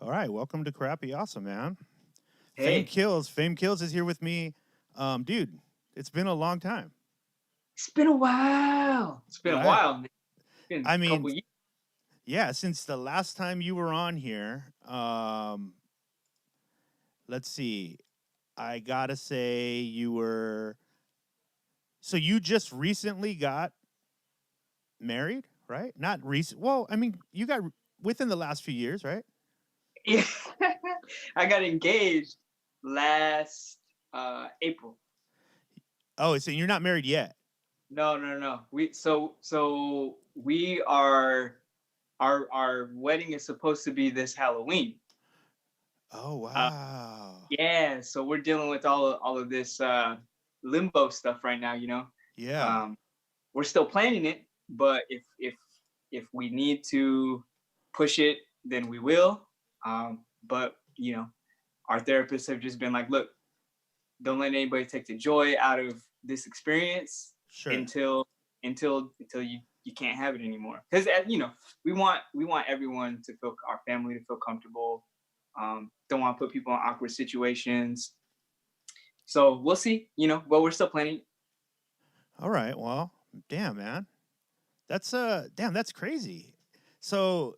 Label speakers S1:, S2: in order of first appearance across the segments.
S1: All right, welcome to Crappy Awesome, man.
S2: Hey,
S1: Fame Kills is here with me. Dude, it's been a long time,
S2: it's been a while. It's been a
S1: right?
S2: while, man. It's been
S1: I
S2: a couple
S1: mean,
S2: years.
S1: yeah, since the last time you were on here, let's see. I gotta say, so you just recently got married, right? Not recent. Well, I mean, you got within the last few years, right?
S2: Yeah. I got engaged last April.
S1: Oh, so you're not married yet.
S2: No, no, no. We are our wedding is supposed to be this Halloween.
S1: Oh,
S2: Uh,
S1: wow.
S2: yeah, so we're dealing with all of this limbo stuff right now.
S1: Yeah.
S2: Um, we're still planning it, but if we need to push it, then we will. But our therapists have just been like, look, don't let anybody take the joy out of this experience
S1: Sure.
S2: until you can't have it anymore. Because we want everyone to feel, our family to feel comfortable. Don't want to put people in awkward situations. So we'll see. But we're still planning.
S1: All right. Well, damn, man. That's crazy. So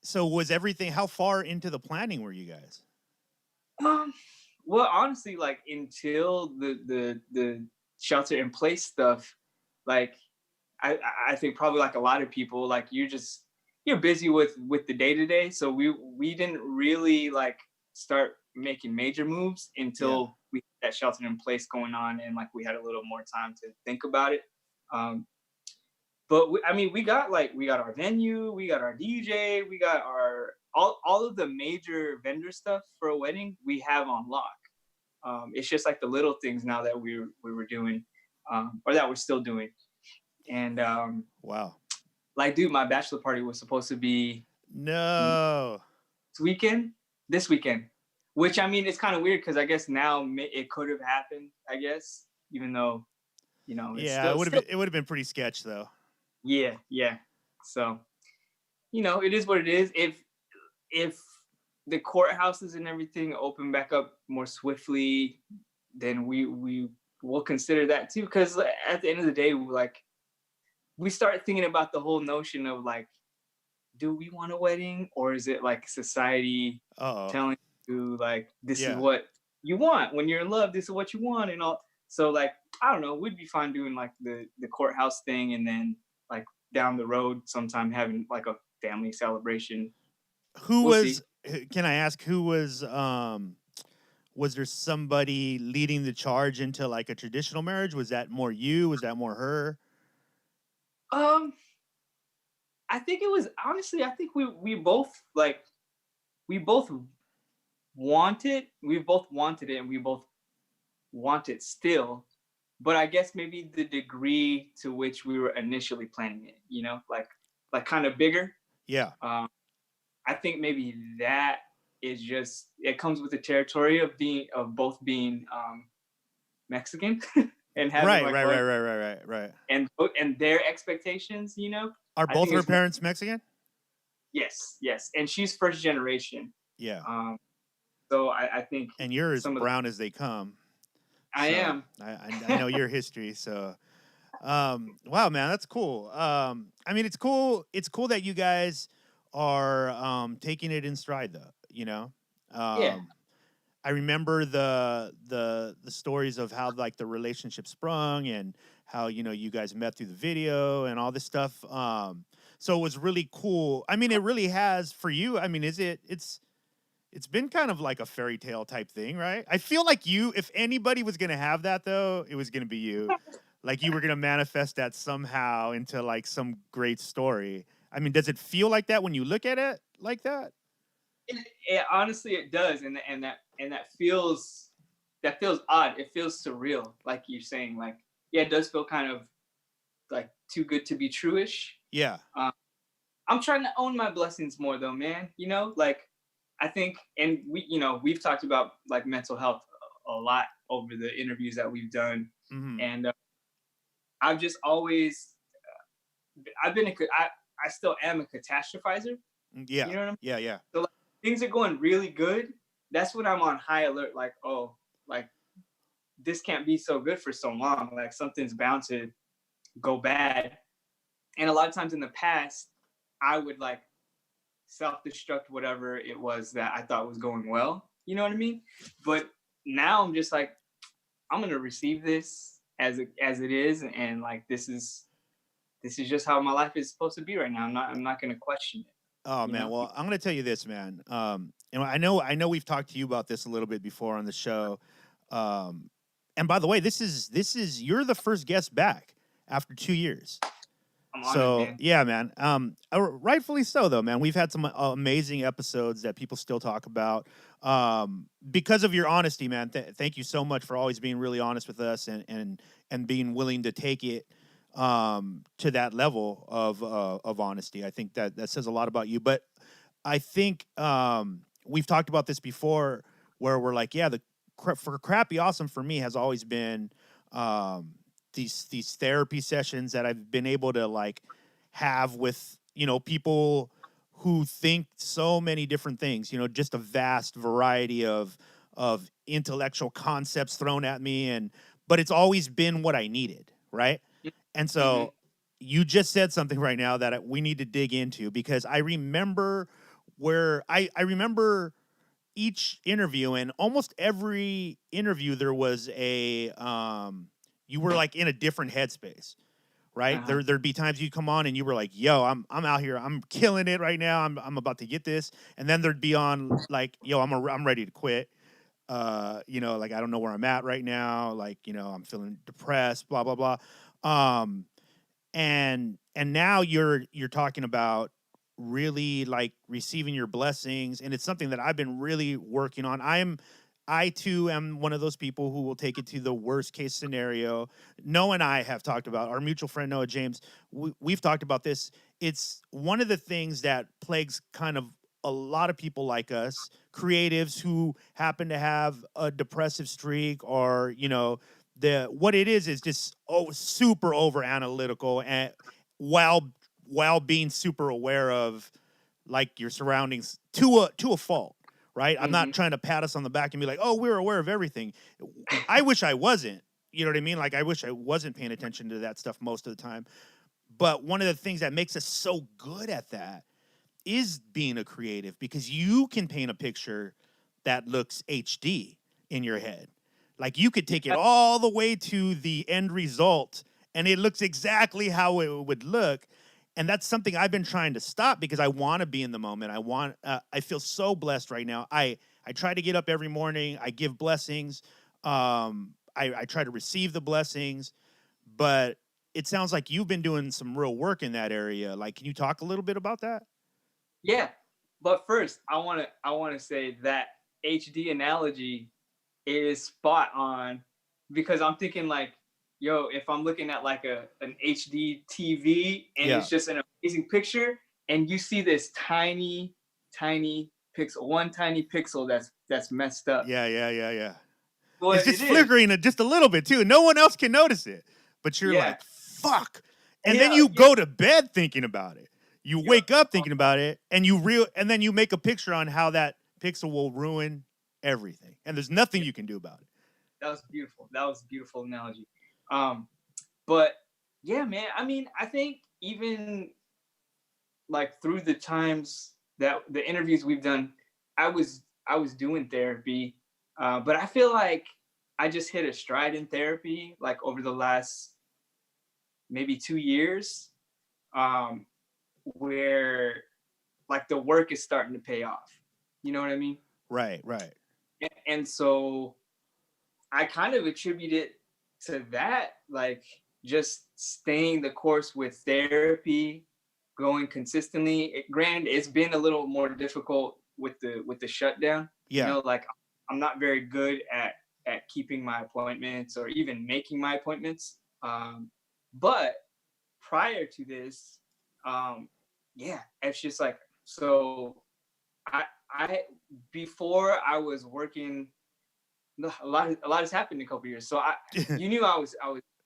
S1: so was everything how far into the planning were you guys?
S2: Um, well, honestly, like until the shelter in place stuff, like I think probably like a lot of people, like you're busy with the day to day. So we didn't really like start making major moves
S1: Yeah.
S2: until we had that shelter in place going on, and like we had a little more time to think about it. Um, but I mean, we got our venue, we got our DJ, we got our all of the major vendor stuff for a wedding we have on lock. It's just like the little things now that we were doing, or that we're still doing. And
S1: Wow.
S2: like, dude, my bachelor party was supposed to be
S1: No.
S2: this weekend, this weekend, which I mean, it's kind of weird because I guess now it could have happened. I guess, even though it's
S1: Yeah,
S2: still
S1: it would have been pretty sketch though.
S2: yeah, yeah. So it is what it is. If the courthouses and everything open back up more swiftly, then we will consider that too. Because at the end of the day, we start thinking about the whole notion of like, do we want a wedding, or is it like society
S1: Uh-oh.
S2: telling you like this is
S1: Yeah.
S2: what you want when you're in love, this is what you want and all. So like, I don't know, we'd be fine doing like the courthouse thing, and then like down the road sometime having like a family celebration.
S1: Who
S2: We'll see.
S1: was can I ask who was there somebody leading the charge into like a traditional marriage? Was that more you? Was that more her?
S2: um I think it was, honestly, I think we both like, we both wanted it, and we both want it still. But I guess maybe the degree to which we were initially planning it, like kind of bigger.
S1: Yeah.
S2: Um, I think maybe that is just, it comes with the territory of both being Mexican and having
S1: Right,
S2: like
S1: right,
S2: both,
S1: right, right, right, right, right.
S2: and their expectations.
S1: Are
S2: I
S1: both
S2: think
S1: her
S2: it's more,
S1: parents Mexican?
S2: yes, yes, and she's first generation.
S1: Yeah.
S2: Um, so I think
S1: And you're as
S2: some of the,
S1: brown as they come.
S2: I
S1: So
S2: am.
S1: I know your history. So wow, man, that's cool. I mean, it's cool that you guys are taking it in stride, though.
S2: Yeah.
S1: Um, I remember the stories of how like the relationship sprung and how you guys met through the video and all this stuff. So it was really cool. I mean, it really has for you. I mean, it's been kind of like a fairy tale type thing, right? I feel like if anybody was gonna have that though, it was gonna be you. Like you were gonna manifest that somehow into like some great story. I mean, does it feel like that when you look at it like that?
S2: Honestly, it does, and that feels odd. It feels surreal, like you're saying. Like, yeah, it does feel kind of like too good to be true-ish.
S1: Yeah.
S2: Um, I'm trying to own my blessings more, though, man. Like, I think, and we've talked about like mental health a lot over the interviews that we've done,
S1: Mm-hmm.
S2: and I've just always, I've been I still am a catastrophizer.
S1: Yeah.
S2: You know what I mean?
S1: Yeah. Yeah.
S2: So, like, things are going really good, that's when I'm on high alert. Like, oh, like this can't be so good for so long. Like something's bound to go bad. And a lot of times in the past, I would like self-destruct whatever it was that I thought was going well. You know what I mean? But now I'm just like, I'm gonna receive this as it is, and like this is just how my life is supposed to be right now. I'm not gonna question it.
S1: Oh
S2: You
S1: man,
S2: know?
S1: well, I'm gonna tell you this, man. And I know we've talked to you about this a little bit before on the show. Um, and by the way, this is you're the first guest back after 2 years.
S2: I'm honored,
S1: So
S2: man.
S1: yeah, man. Rightfully so, though, man. We've had some amazing episodes that people still talk about because of your honesty, man. Thank you so much for always being really honest with us and being willing to take it to that level of honesty. I think that says a lot about you. But I think we've talked about this before, where we're like, yeah, for crappy awesome for me has always been um, these therapy sessions that I've been able to like have with people who think so many different things. Just a vast variety of intellectual concepts thrown at me, but it's always been what I needed, right? And
S2: Mm-hmm.
S1: so you just said something right now that we need to dig into, because I remember where I remember each interview, and almost every interview there was a you were like in a different headspace, right?
S2: Uh-huh.
S1: There'd be times you'd come on and you were like, yo, I'm out here, I'm killing it right now, I'm about to get this. And then there'd be on like, yo, I'm ready to quit. Like I don't know where I'm at right now, like, I'm feeling depressed, blah blah blah. um and now you're talking about really like receiving your blessings, and it's something that I've been really working on. I too am one of those people who will take it to the worst case scenario. Noah and I have talked about, our mutual friend Noah James, we've talked about this. It's one of the things that plagues kind of a lot of people like us, creatives who happen to have a depressive streak, or the what it is just super over analytical, and while being super aware of like your surroundings to a fault, right? I'm
S2: Mm-hmm.
S1: not trying to pat us on the back and be like, oh, we're aware of everything. I wish I wasn't. You know what I mean? Like I wish I wasn't paying attention to that stuff most of the time. But one of the things that makes us so good at that is being a creative, because you can paint a picture that looks HD in your head. Like you could take it
S2: Yeah.
S1: all the way to the end result and it looks exactly how it would look. And that's something I've been trying to stop, because I want to be in the moment. I feel so blessed right now. I try to get up every morning. I give blessings. I try to receive the blessings, but it sounds like you've been doing some real work in that area. Like, can you talk a little bit about that?
S2: Yeah. But first, I wanna say that HD analogy is spot on, because I'm thinking like, yo, if I'm looking at like an HD TV and
S1: Yeah.
S2: it's just an amazing picture, and you see this tiny, tiny pixel, one tiny pixel that's messed up.
S1: Yeah. It's
S2: What
S1: just
S2: it is,
S1: flickering it just a little bit too. No one else can notice it, but you're
S2: yeah,
S1: like, fuck. And then
S2: yeah,
S1: you
S2: yeah,
S1: go to bed thinking about it. You
S2: yeah.
S1: wake up thinking about it, and and then you make a picture on how that pixel will ruin everything. And there's nothing you can do about it.
S2: That was beautiful. That was a beautiful analogy. Um, but yeah, man. I mean, I think even like through the times that the interviews we've done, I was doing therapy, but I feel like I just hit a stride in therapy like over the last maybe 2 years, um, where like the work is starting to pay off. You know what I mean?
S1: Right.
S2: And so I kind of attribute it to that, like just staying the course with therapy, going consistently. Granted, it's been a little more difficult with the shutdown. You
S1: Yeah.
S2: know, like I'm not very good at keeping my appointments or even making my appointments. But prior to this, um, yeah, it's just like so. I before I was working, no, a lot has happened in a couple of years. So you knew I was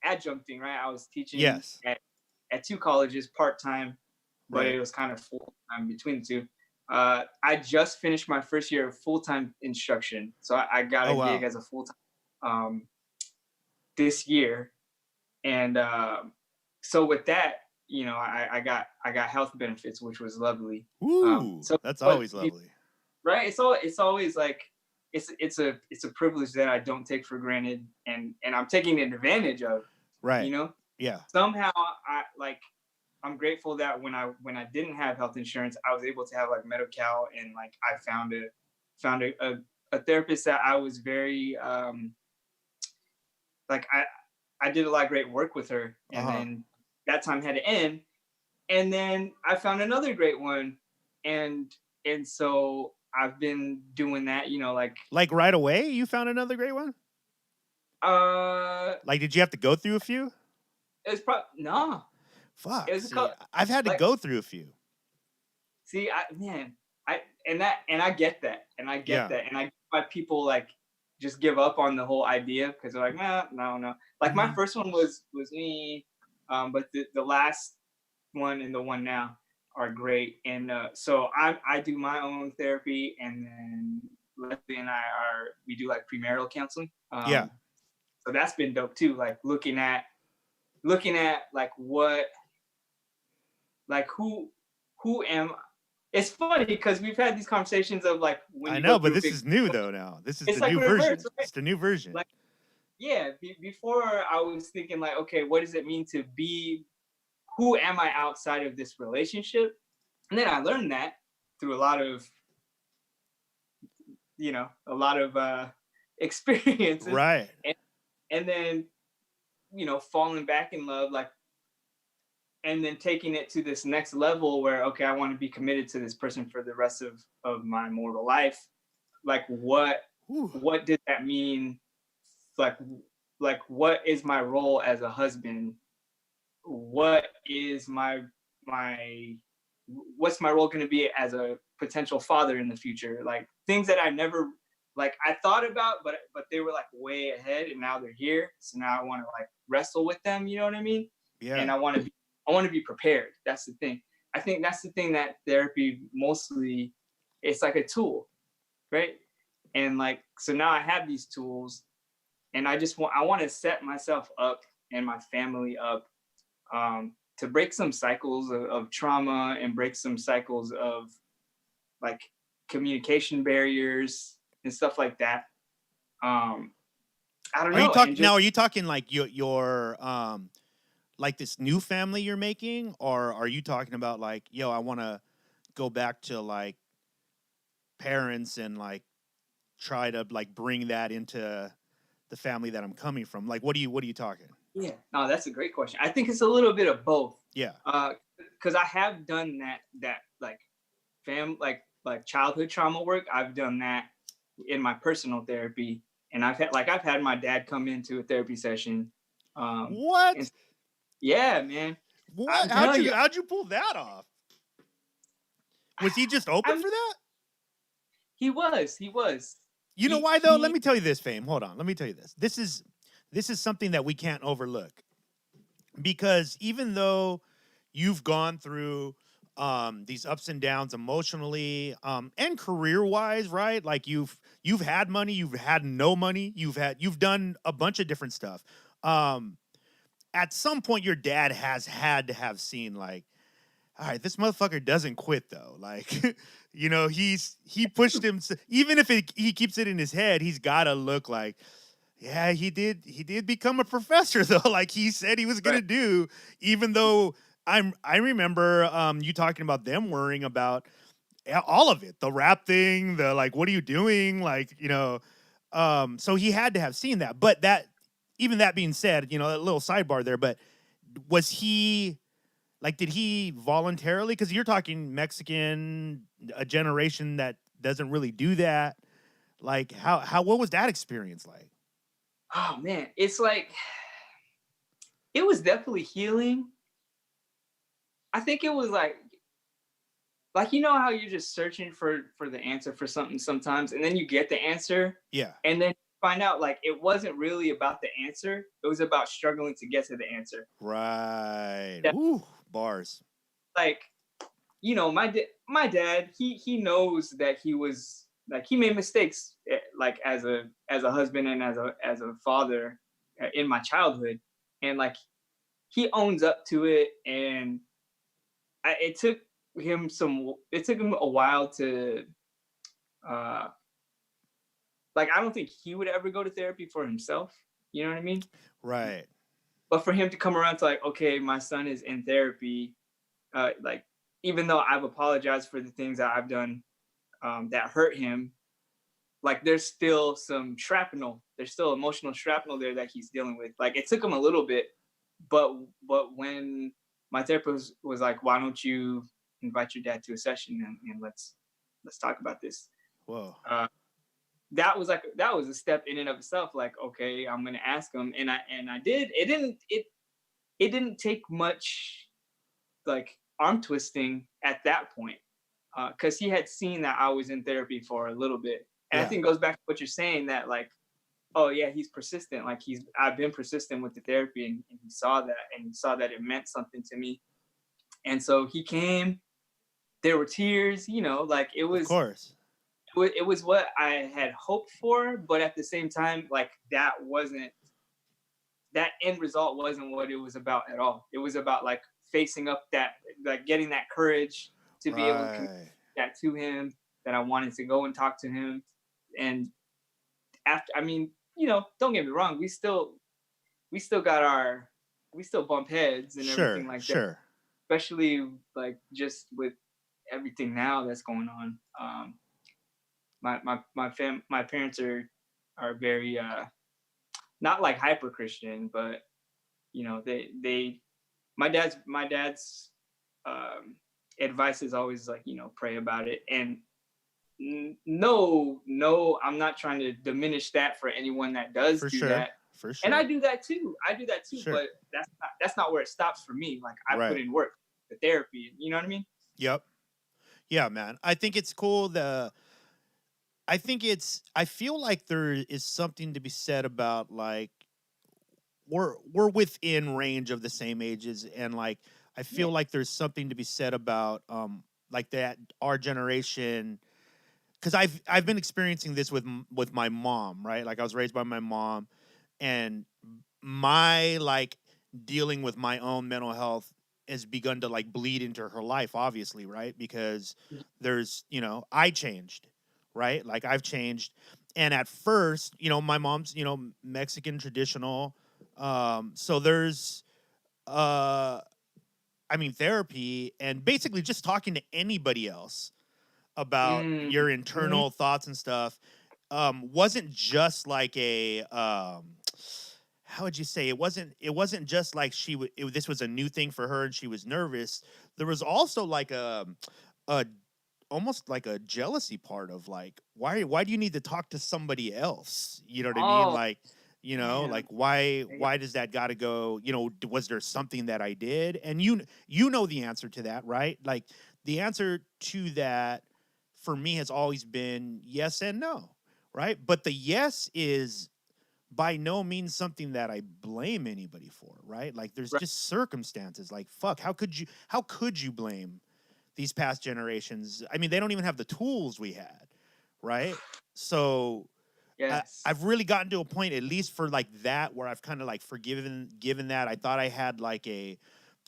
S2: adjuncting, right? I was teaching
S1: Yes.
S2: at two colleges part time, but
S1: Right.
S2: it was kind of full time between the two. I just finished my first year of full-time instruction, so I got
S1: Oh
S2: a gig
S1: wow.
S2: as a full-time this year, and so with that, I got health benefits, which was lovely.
S1: Woo,
S2: So
S1: that's
S2: but
S1: always lovely.
S2: right, it's always like it's a privilege that I don't take for granted, and I'm taking advantage of. You
S1: Right.
S2: know,
S1: Yeah.
S2: somehow I'm grateful that when I didn't have health insurance, I was able to have like Medi-Cal, and like I found a therapist that I was very like I did a lot of great work with her, and
S1: Uh-huh.
S2: then that time had to end, and then I found another great one, and so I've been doing that, like
S1: Like right away, you found another great one?
S2: uh
S1: Like, did you have to go through a few?
S2: it was probably no, it
S1: Fuck.
S2: was a
S1: See,
S2: couple
S1: I've had to
S2: like
S1: go through a few.
S2: see I man I and that and I get that and I get
S1: Yeah.
S2: that and I get why people like just give up on the whole idea because they're like nah, no, like my
S1: Mhm.
S2: first one was me, but the last one and the one now are great. And so I do my own therapy, and then Leslie and we do like premarital counseling.
S1: Yeah.
S2: So that's been dope too. Like looking at like what like who am. It's funny because we've had these conversations of like when
S1: I
S2: you go
S1: know, but
S2: through a
S1: this
S2: big.
S1: is new though now. This is
S2: It's
S1: the
S2: like
S1: new
S2: reverse,
S1: version.
S2: right?
S1: It's the new version.
S2: Like yeah, before I was thinking like, okay, what does it mean to be? Who am I outside of this relationship? And then I learned that through a lot of experiences,
S1: Right.
S2: and, and then falling back in love, like, and then taking it to this next level where okay, I want to be committed to this person for the rest of my mortal life. Like
S1: Whew.
S2: what did that mean? Like what is my role as a husband? What is my what's my role going to be as a potential father in the future? Like things that I never like I thought about, but they were like way ahead, and now they're here. So now I want to like wrestle with them. You know what I mean? And
S1: Yeah.
S2: I want to be prepared. That's the thing. I think that's the thing that therapy mostly it's like a tool, right? And like so now I have these tools, and I want to set myself up and my family up, to break some cycles of trauma and break some cycles of like communication barriers and stuff like that. Um, I don't
S1: Are you
S2: know, and
S1: talking
S2: just
S1: now? Are you talking like your like this new family you're making, or are you talking about like, yo, I want to go back to like parents and like try to like bring that into the family that I'm coming from? Like, what are you talking?
S2: yeah, no, that's a great question. I think it's a little bit of both,
S1: Yeah.
S2: because I have done that like like childhood trauma work. I've done that in my personal therapy, and I've had my dad come into a therapy session, and
S1: What?
S2: yeah, man,
S1: What?
S2: I'm telling you,
S1: How'd you pull that off? Was he just
S2: I
S1: open
S2: mean,
S1: for that?
S2: he was.
S1: You know why though? Let
S2: He
S1: me tell you this, Fame. Hold on. Let me tell you this. This is something that we can't overlook, because even though you've gone through these ups and downs emotionally and career wise, right? Like you've had money, you've had no money, you've done a bunch of different stuff. Um, at some point, your dad has had to have seen like, all right, this motherfucker doesn't quit though. Like, he pushed him. Even if he keeps it in his head, he's got to look like, yeah, he did become a professor though, like he said he was gonna
S2: right,
S1: do. Even though I remember you talking about them worrying about all of it, the rap thing, the like, what are you doing, like so he had to have seen that. But that even that being said, a little sidebar there, but was he like, did he voluntarily? Because you're talking Mexican, a generation that doesn't really do that. Like, how what was that experience like?
S2: oh man, it's like it was definitely healing. I think it was like how you're just searching for the answer for something sometimes, and then you get the answer,
S1: Yeah.
S2: and then find out like it wasn't really about the answer. It was about struggling to get to the answer.
S1: Right.
S2: That
S1: Ooh, bars.
S2: like my dad, he knows that he was like he made mistakes, like as a husband and as a father, in my childhood, and like he owns up to it. And it took it took him a while to, uh like, I don't think he would ever go to therapy for himself. You know what I mean?
S1: Right.
S2: But for him to come around to like, okay, my son is in therapy, like, even though I've apologized for the things that I've done, that hurt him, like there's still some shrapnel. There's still emotional shrapnel there that he's dealing with. Like it took him a little bit, but when my therapist was like, "Why don't you invite your dad to a session and let's talk about this?"
S1: Whoa.
S2: Uh, that was a step in and of itself. Like, okay, I'm gonna ask him, and I did. It didn't take much like arm twisting at that point, because he had seen that I was in therapy for a little bit. And I
S1: Yeah.
S2: think it goes back to what you're saying, that like, oh yeah, he's persistent. Like I've been persistent with the therapy, and he saw that, and he saw that it meant something to me. And so he came. There were tears, like
S1: Of course.
S2: it was what I had hoped for, but at the same time, like that end result wasn't what it was about at all. It was about like facing up that, like getting that courage to be able to communicate
S1: Right.
S2: that to him, that I wanted to go and talk to him. And after, I mean, don't get me wrong, we still got our we still bump heads and everything
S1: Sure.
S2: like that,
S1: Sure.
S2: especially like just with everything now that's going on. My parents are very, not like hyper Christian, but they my dad's um, advice is always like, pray about it. And no, no, I'm not trying to diminish that for anyone that does
S1: For
S2: do
S1: sure.
S2: that.
S1: For
S2: And I
S1: sure.
S2: do that too. I do that too,
S1: Sure.
S2: but that's not where it stops for me. Like I put
S1: Right.
S2: in work, the therapy. You know what I mean?
S1: Yep. Yeah, man. I think it's cool. I feel like there is something to be said about like we're within range of the same ages, and like I
S2: Yeah.
S1: feel like there's something to be said about like that our generation, because I've been experiencing this with my mom, right? Like I was raised by my mom, and my like dealing with my own mental health has begun to like bleed into her life, obviously, right? Because there's, I changed, right? Like I've changed. And at first, my mom's, Mexican traditional. So there's uh I mean therapy and basically just talking to anybody else about
S2: Mm,
S1: your
S2: mhm.
S1: internal thoughts and stuff wasn't just like a how would you say, it wasn't just like this was a new thing for her and she was nervous. There was also like a almost like a jealousy part of like why do you need to talk to somebody else, you know what I mean,
S2: Oh,
S1: like, like
S2: damn.
S1: why does that got to go, was there something that I did? And you know the answer to that, right? Like the answer to that for me has always been yes and no, right? But the yes is by no means something that I blame anybody for, right? Like there's
S2: Right.
S1: just circumstances. Like fuck, how could you blame these past generations? I mean, they don't even have the tools we had, right? So
S2: Yes.
S1: I've really gotten to a point, at least for like that, where I've kind of like forgiven given that. I thought I had like a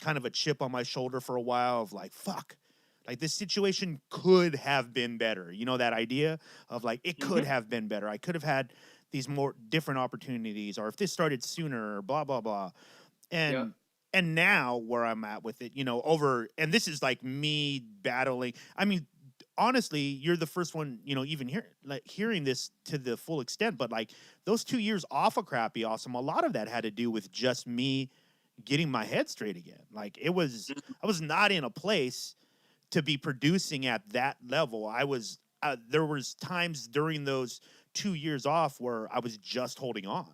S1: kind of a chip on my shoulder for a while of like fuck. Like this situation could have been better. You know that idea of like it could
S2: Hmm.
S1: have been better. I could have had these more different opportunities, or if this started sooner, or blah blah blah.
S2: Yep.
S1: And now where I'm at with it, over, and this is like me battling. I mean, honestly, you're the first one, even hearing this to the full extent, but like those 2 years off of Crappy Awesome, a lot of that had to do with just me getting my head straight again. Like I was not in a place to be producing at that level. There was times during those 2 years off where I was just holding on.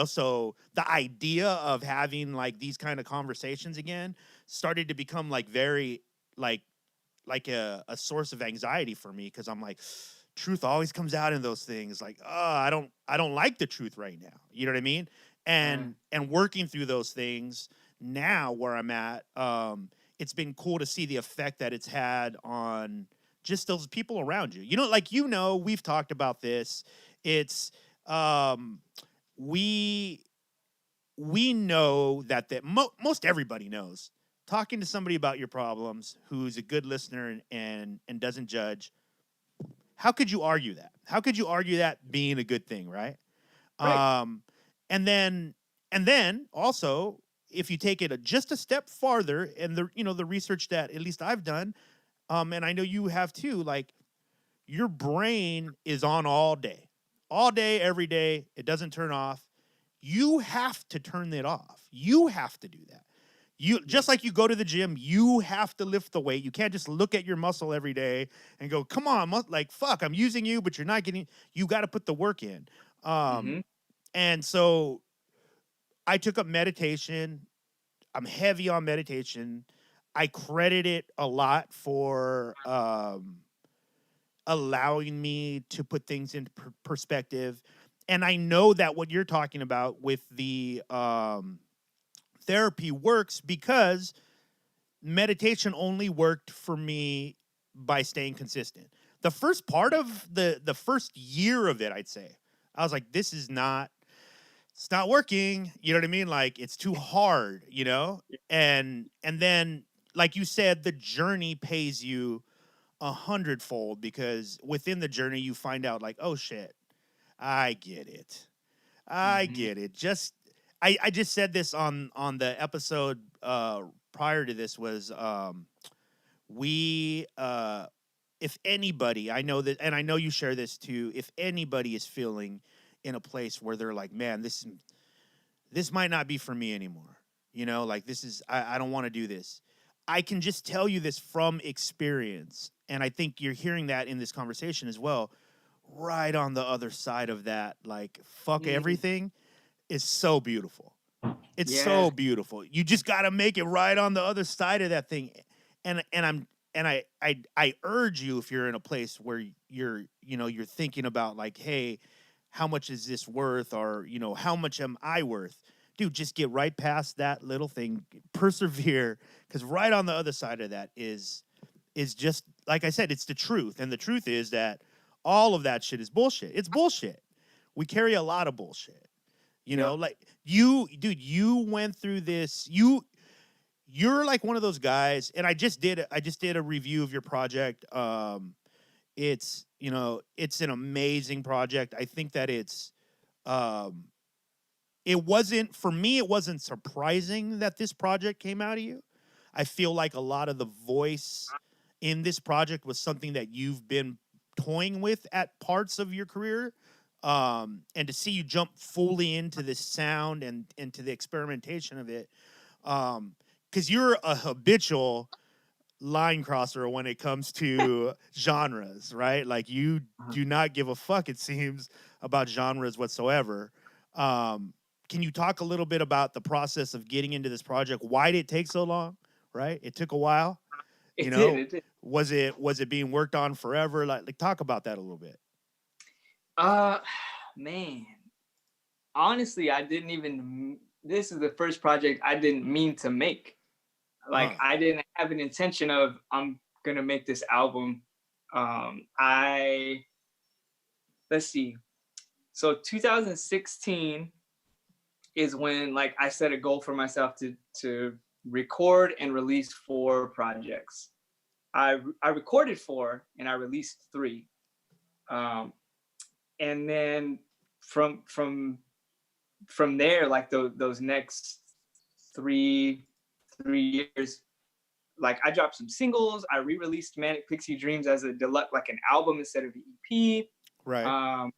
S1: So the idea of having like these kind of conversations again started to become like very like a source of anxiety for me, because I'm like, truth always comes out in those things. Like, oh, I don't like the truth right now. You know what I mean?
S2: Uh,
S1: And working through those things now where I'm at, it's been cool to see the effect that it's had on just those people around you. You know, like, you know, we've talked about this. It's we we know that most everybody knows, talking to somebody about your problems who's a good listener and doesn't judge. How could you argue that? How could you argue that being a good thing, right?
S2: Right.
S1: Um, and then also, if you take it just a step farther, and the research that at least I've done, and I know you have too, like, your brain is on all day, every day. It doesn't turn off. You have to turn it off. You have to do that. You just like you go to the gym, you have to lift the weight. You can't just look at your muscle every day and go, "Come on, like, fuck, I'm using you, but you're not getting." You got to put the work in.
S2: Mm-hmm.
S1: And so I took up meditation. I'm heavy on meditation. I credit it a lot for allowing me to put things into perspective. And I know that what you're talking about with the therapy works because meditation only worked for me by staying consistent. The first part of the first year of it, I'd say, I was like, this is not, it's not working. You know what I mean? Like, it's too hard, you know? And then, like you said, the journey pays you 100-fold, because within the journey you find out, like, oh shit, I get it. I
S2: Mm-hmm.
S1: get it. I just said this on the episode prior to this, was we if anybody, I know that, and I know you share this too, if anybody is feeling in a place where they're like, man, this might not be for me anymore. You know, like, this is, I don't want to do this. I can just tell you this from experience. And I think you're hearing that in this conversation as well. Right on the other side of that, like, fuck
S2: Mm.
S1: everything, is so beautiful. It's
S2: Yeah.
S1: so beautiful. You just got to make it right on the other side of that thing. And I urge you, if you're in a place where you're thinking about, like, hey, how much is this worth, or how much am I worth? Dude, just get right past that little thing, persevere, because right on the other side of that is just, like I said, it's the truth. And the truth is that all of that shit is bullshit. It's bullshit. We carry a lot of bullshit.
S2: Yep.
S1: Like, you went through this. You're like one of those guys, and I just did a review of your project. It's an amazing project. I think that um it wasn't surprising that this project came out of you. I feel like a lot of the voice in this project was something that you've been toying with at parts of your career. And to see you jump fully into this sound and into the experimentation of it, because you're a habitual line crosser when it comes to genres, right? Like, you
S2: Uh-huh.
S1: do not give a fuck, it seems, about genres whatsoever. Um, can you talk a little bit about the process of getting into this project? Why did it take so long? Right? It took a while. You
S2: It did.
S1: know,
S2: It did.
S1: was it being worked on forever? Like, talk about that a little bit.
S2: Uh, man. Honestly, I didn't even. This is the first project I didn't mean to make. Like,
S1: Huh.
S2: I didn't have an intention of I'm gonna make this album. I Let's see. So 2016 is when, like, I set a goal for myself to record and release 4 projects. I recorded 4 and I released 3. Um, and then from from from there, like, those next three 3 years, like, I dropped some singles. I re-released Manic Pixie Dreams as a deluxe, like an album instead of an EP.
S1: Right.
S2: Um,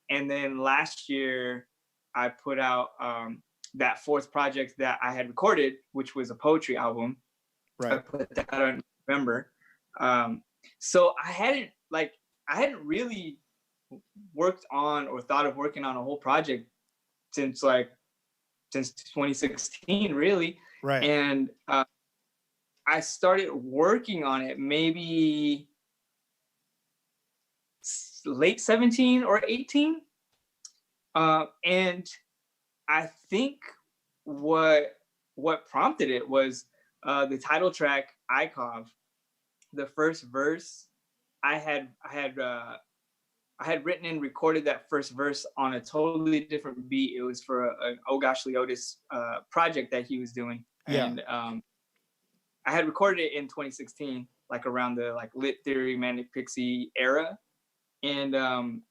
S2: and then last year, I put out that 4th project that I had recorded, which was a poetry album. I
S1: Right.
S2: put that out in November. Um, so I hadn't really worked on or thought of working on a whole project since like since 2016, really.
S1: Right.
S2: And I started working on it maybe late 17 or 18. And I think what prompted it was the title track Icov, the first verse, I had written and recorded that first verse on a totally different beat. It was for an Oh Gosh Leotis project that he was doing,
S1: Yeah.
S2: and I had recorded it in 2016, like around the like Lit Theory Manic Pixie era, and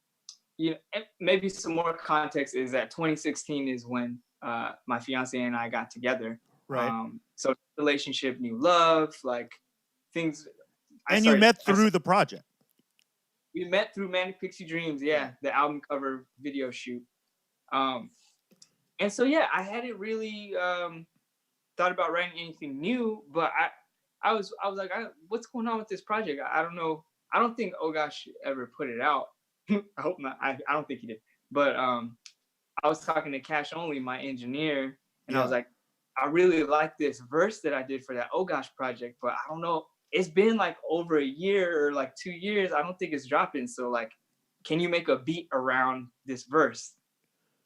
S2: you know, maybe some more context is that 2016 is when my fiance and I got together.
S1: Right.
S2: So relationship, new love, like things.
S1: And you met
S2: I
S1: through the project.
S2: We met through Manic Pixie Dreams, yeah, the album cover video shoot. Um, and so yeah, I hadn't really thought about writing anything new, but I was like, what's going on with this project? I don't know. I don't think Oh Gosh ever put it out. I hope not. I don't think he did. But I was talking to Cash Only, my engineer, and I was
S1: Yeah.
S2: like, I really like this verse that I did for that Oh Gosh project, but I don't know. It's been like over a year or like 2 years. I don't think it's dropping. So like, can you make a beat around this verse?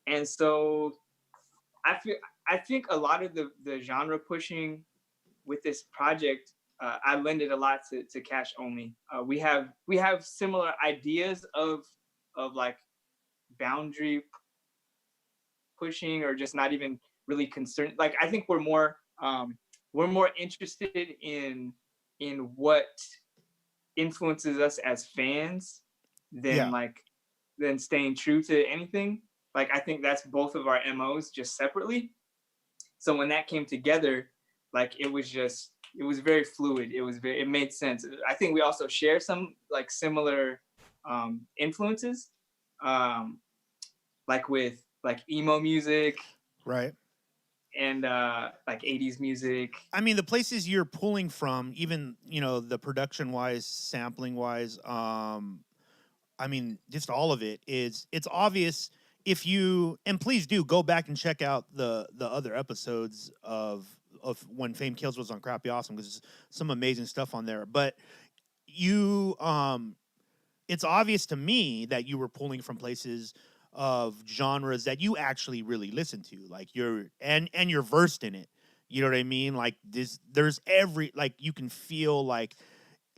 S2: And so I feel I think a lot of the genre pushing with this project, I lended a lot to Cash Only. We have similar ideas of like boundary pushing or just not even really concerned. Like I think we're more interested in what influences us as fans than
S1: Yeah.
S2: like than staying true to anything. Like I think that's both of our MOs just separately. So when that came together, like it was very fluid. It made sense. I think we also share some like similar influences, um, like with like emo music
S1: Right.
S2: and like 80s music.
S1: I mean, the places you're pulling from, even, the production wise, sampling wise, I mean, just all of it's obvious if you, and please do go back and check out the other episodes of when Faimkills was on Crappy Awesome, because there's some amazing stuff on there. But you, it's obvious to me that you were pulling from places of genres that you actually really listen to, like you're versed in it. You know what I mean? Like there's every, like, you can feel like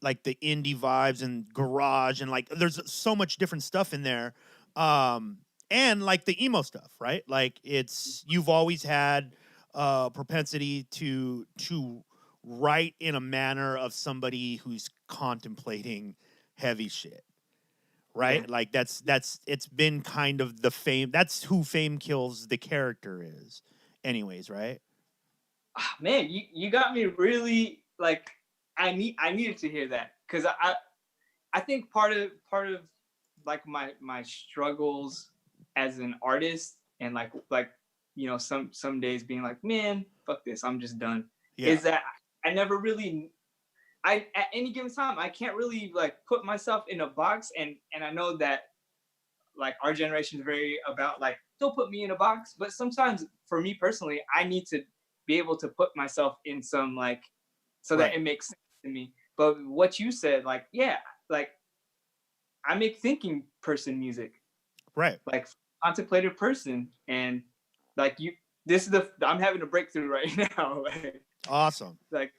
S1: the indie vibes and garage, and like there's so much different stuff in there, and like the emo stuff, right? Like you've always had propensity to write in a manner of somebody who's contemplating heavy shit,
S2: Yeah.
S1: right? Like that's it's been kind of the fame, that's who Faimkills the character is anyways, right?
S2: Man, you got me really like I needed to hear that because I think part of like my struggles as an artist and like you know some days being like, man, fuck this, I'm just done,
S1: Yeah.
S2: is that I never really I at any given time I can't really like put myself in a box, and I know that like our generation is very about like don't put me in a box, but sometimes for me personally I need to be able to put myself in some like so that
S1: Right.
S2: it makes sense to me. But what you said, like, yeah, like I make thinking person music,
S1: Right.
S2: like contemplative person, and like you, this is the I'm having a breakthrough right now.
S1: Awesome.
S2: Like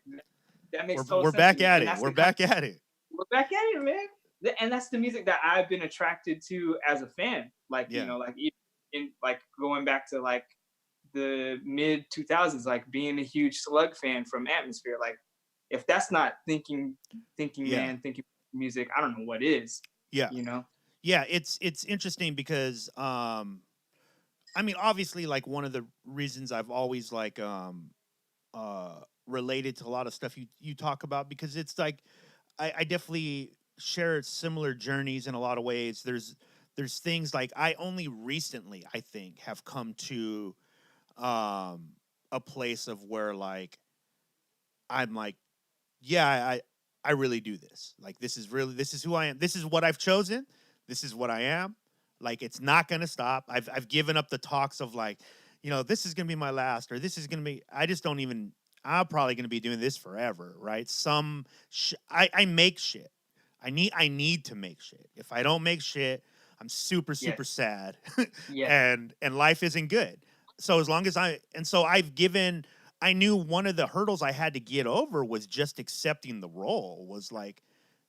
S2: that makes
S1: we're,
S2: total
S1: we're
S2: sense to
S1: back
S2: me,
S1: at
S2: and
S1: it
S2: that's
S1: we're
S2: the kind
S1: back at it
S2: we're back at it, man. And that's the music that I've been attracted to as a fan. Like you
S1: Yeah.
S2: know, like in like going back to like the mid 2000s, like being a huge Slug fan from Atmosphere. Like if that's not thinking
S1: Yeah.
S2: man, thinking music, I don't know what is.
S1: Yeah.
S2: You know?
S1: Yeah, it's interesting because I mean, obviously, like, one of the reasons I've always like related to a lot of stuff you talk about, because it's like I definitely share similar journeys in a lot of ways. There's things like I only recently, I think, have come to a place of where, like, I'm like, yeah, I really do this. Like, this is who I am. This is what I've chosen. This is what I am. Like, it's not gonna stop. I've given up the talks of like, this is gonna be my last, or this is gonna be. I just don't even. I'm probably gonna be doing this forever, right? I make shit. I need to make shit. If I don't make shit, I'm super super
S2: Yes.
S1: sad,
S2: Yes.
S1: and life isn't good. So as long as so I've given I knew one of the hurdles I had to get over was just accepting the role. Was like,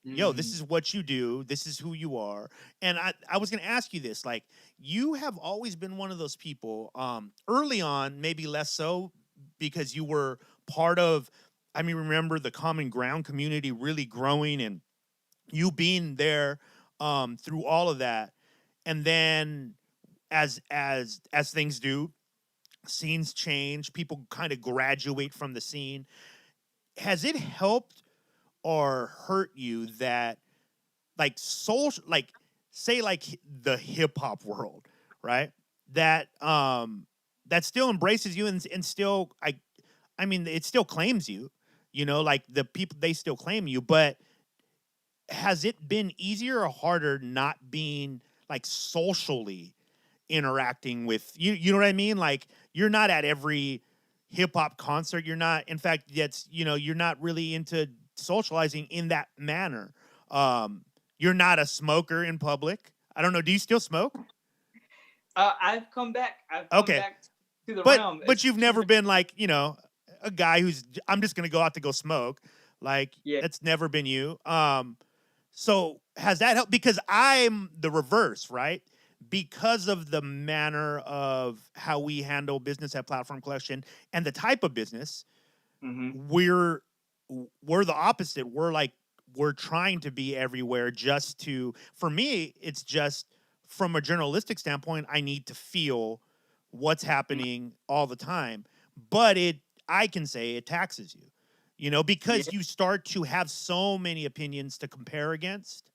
S1: yo, this
S2: Mm,
S1: is what you do. This is who you are. And I was going to ask you this, like, you have always been one of those people, early on, maybe less so because you were part of, I mean, remember the Common Ground community really growing and you being there, through all of that. And then as things do, scenes change, people kind of graduate from the scene. Has it helped or hurt you that, like, social, like, say like the hip hop world, right? That that still embraces you and still, I mean, it still claims you, you know, like the people, they still claim you, but has it been easier or harder not being like socially interacting with you? You know what I mean? Like, you're not at every hip hop concert. You're not, in fact, that's, you know, you're not really into socializing in that manner. You're not a smoker in public. I don't know. Do you still smoke?
S2: I've come back. I've come
S1: Okay.
S2: back to the
S1: But
S2: realm.
S1: you've never been like, you know, a guy who's, I'm just gonna go out to go smoke. Like,
S2: Yeah.
S1: that's never been you. So has that helped? Because I'm the reverse, right? Because of the manner of how we handle business at Platform Collection and the type of business,
S2: Mm-hmm.
S1: we're we're the opposite. We're like, we're trying to be everywhere just to, for me, it's just from a journalistic standpoint, I need to feel what's happening all the time. But it, I can say it taxes you, you know,
S2: Yeah.
S1: because you start to have so many opinions to compare against.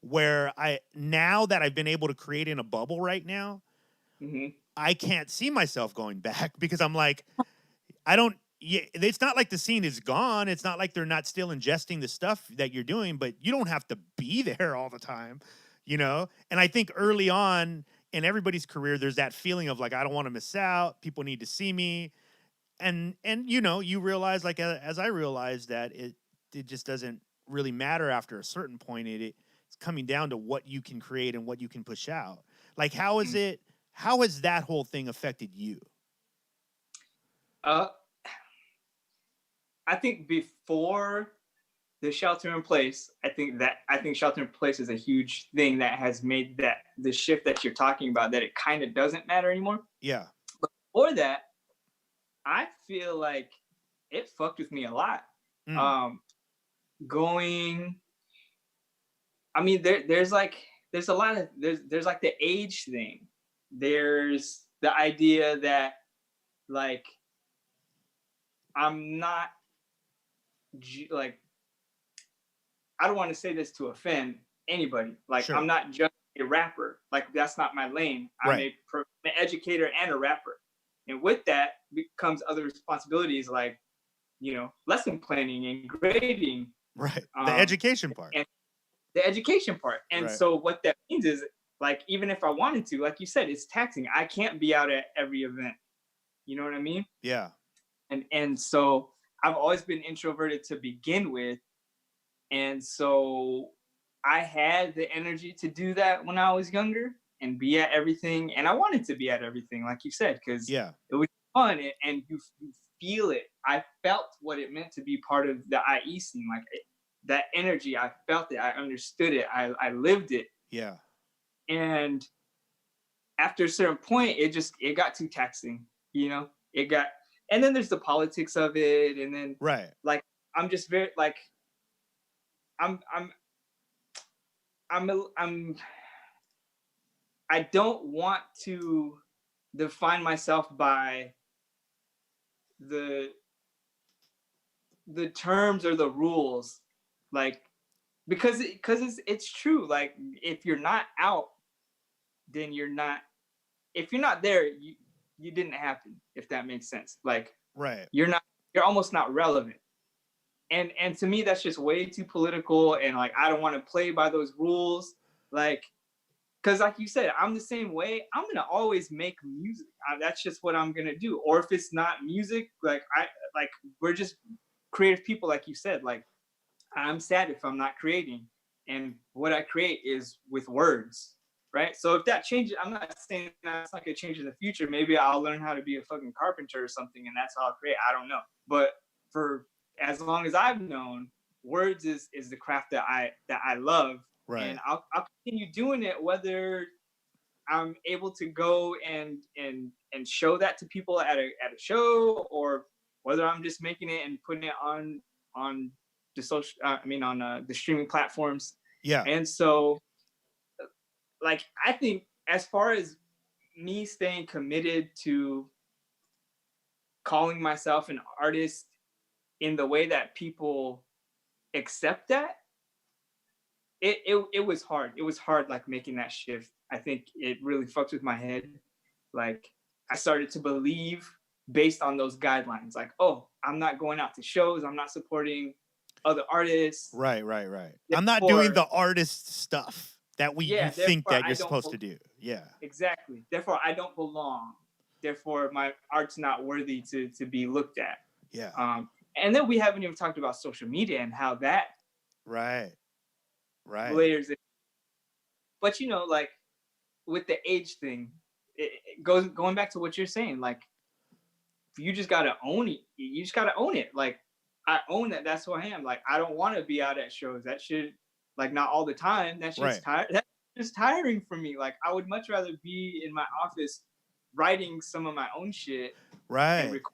S1: Where I, now that I've been able to create in a bubble right now,
S2: Mm-hmm.
S1: I can't see myself going back because I'm like, I don't. Yeah, it's not like the scene is gone. It's not like they're not still ingesting the stuff that you're doing, but you don't have to be there all the time, you know? And I think early on in everybody's career, there's that feeling of like, I don't want to miss out. People need to see me. And you know, you realize, like, as I realized, that it just doesn't really matter after a certain point. It's coming down to what you can create and what you can push out. Like, how has that whole thing affected you?
S2: Uh, I think before the shelter in place, I think shelter in place is a huge thing that has made that the shift that you're talking about, that it kind of doesn't matter anymore.
S1: Yeah.
S2: Or that I feel like it fucked with me a lot.
S1: Mm,
S2: Um, going, I mean, there's like there's a lot of there's like the age thing. There's the idea that, like, I'm not like, I don't want to say this to offend anybody. Like, I'm
S1: sure.
S2: not just a rapper. Like, that's not my lane. I'm
S1: Right.
S2: an educator and a rapper. And with that becomes other responsibilities, like, lesson planning and grading,
S1: Right. The
S2: um,
S1: education part.
S2: and the education part. And
S1: Right.
S2: so what that means is, like, even if I wanted to, like you said, it's taxing. I can't be out at every event. You know what I mean?
S1: Yeah.
S2: And so I've always been introverted to begin with. And so I had the energy to do that when I was younger and be at everything. And I wanted to be at everything, like you said, because
S1: Yeah.
S2: it was fun and you feel it. I felt what it meant to be part of the IE scene. Like, that energy, I felt it. I understood it. I lived it.
S1: Yeah.
S2: And after a certain point, it got too taxing, It got, and then there's the politics of it. And then,
S1: Right.
S2: like, I'm just very, like, I'm I'm I'm I don't want to define myself by the the terms or the rules, like, because it's true. Like, if you're not out, then you're not. If you're not there, you didn't happen. If that makes sense. Like,
S1: Right.
S2: you're not. You're almost not relevant. And to me, that's just way too political. And, like, I don't want to play by those rules. Like, because, like you said, I'm the same way. I'm gonna always make music. That's just what I'm gonna do. Or if it's not music, like, we're just creative people, like you said. Like, I'm sad if I'm not creating, and what I create is with words. right? So if that changes, I'm not saying that's not gonna change in the future. Maybe I'll learn how to be a fucking carpenter or something, and that's how I'll create. I don't know. But for as long as I've known, words is the craft that I love, and
S1: Right.
S2: I'll continue doing it whether I'm able to go and show that to people at a show, or whether I'm just making it and putting it on the social, on the streaming platforms.
S1: Yeah.
S2: And so, like, I think as far as me staying committed to calling myself an artist in the way that people accept that, it was hard. It was hard, like, making that shift. I think it really fucked with my head. Like, I started to believe based on those guidelines, like, oh, I'm not going out to shows, I'm not supporting other artists.
S1: Right, right, right. I'm not doing
S2: Therefore,
S1: the artist stuff that you
S2: yeah,
S1: think
S2: therefore
S1: that
S2: I
S1: you're
S2: don't
S1: supposed to do. Yeah.
S2: exactly. Therefore, I don't belong. Therefore, my art's not worthy to be looked at.
S1: Yeah.
S2: And then we haven't even talked about social media and how that
S1: Right. Right.
S2: layers it. But like, with the age thing, it goes going back to what you're saying. Like, you just gotta own it. You just gotta own it. Like, I own that. That's who I am. Like, I don't want to be out at shows. That shit, like, not all the time. That shit's
S1: Right.
S2: tired. That's just tiring for me. Like, I would much rather be in my office writing some of my own shit and
S1: Right.
S2: record,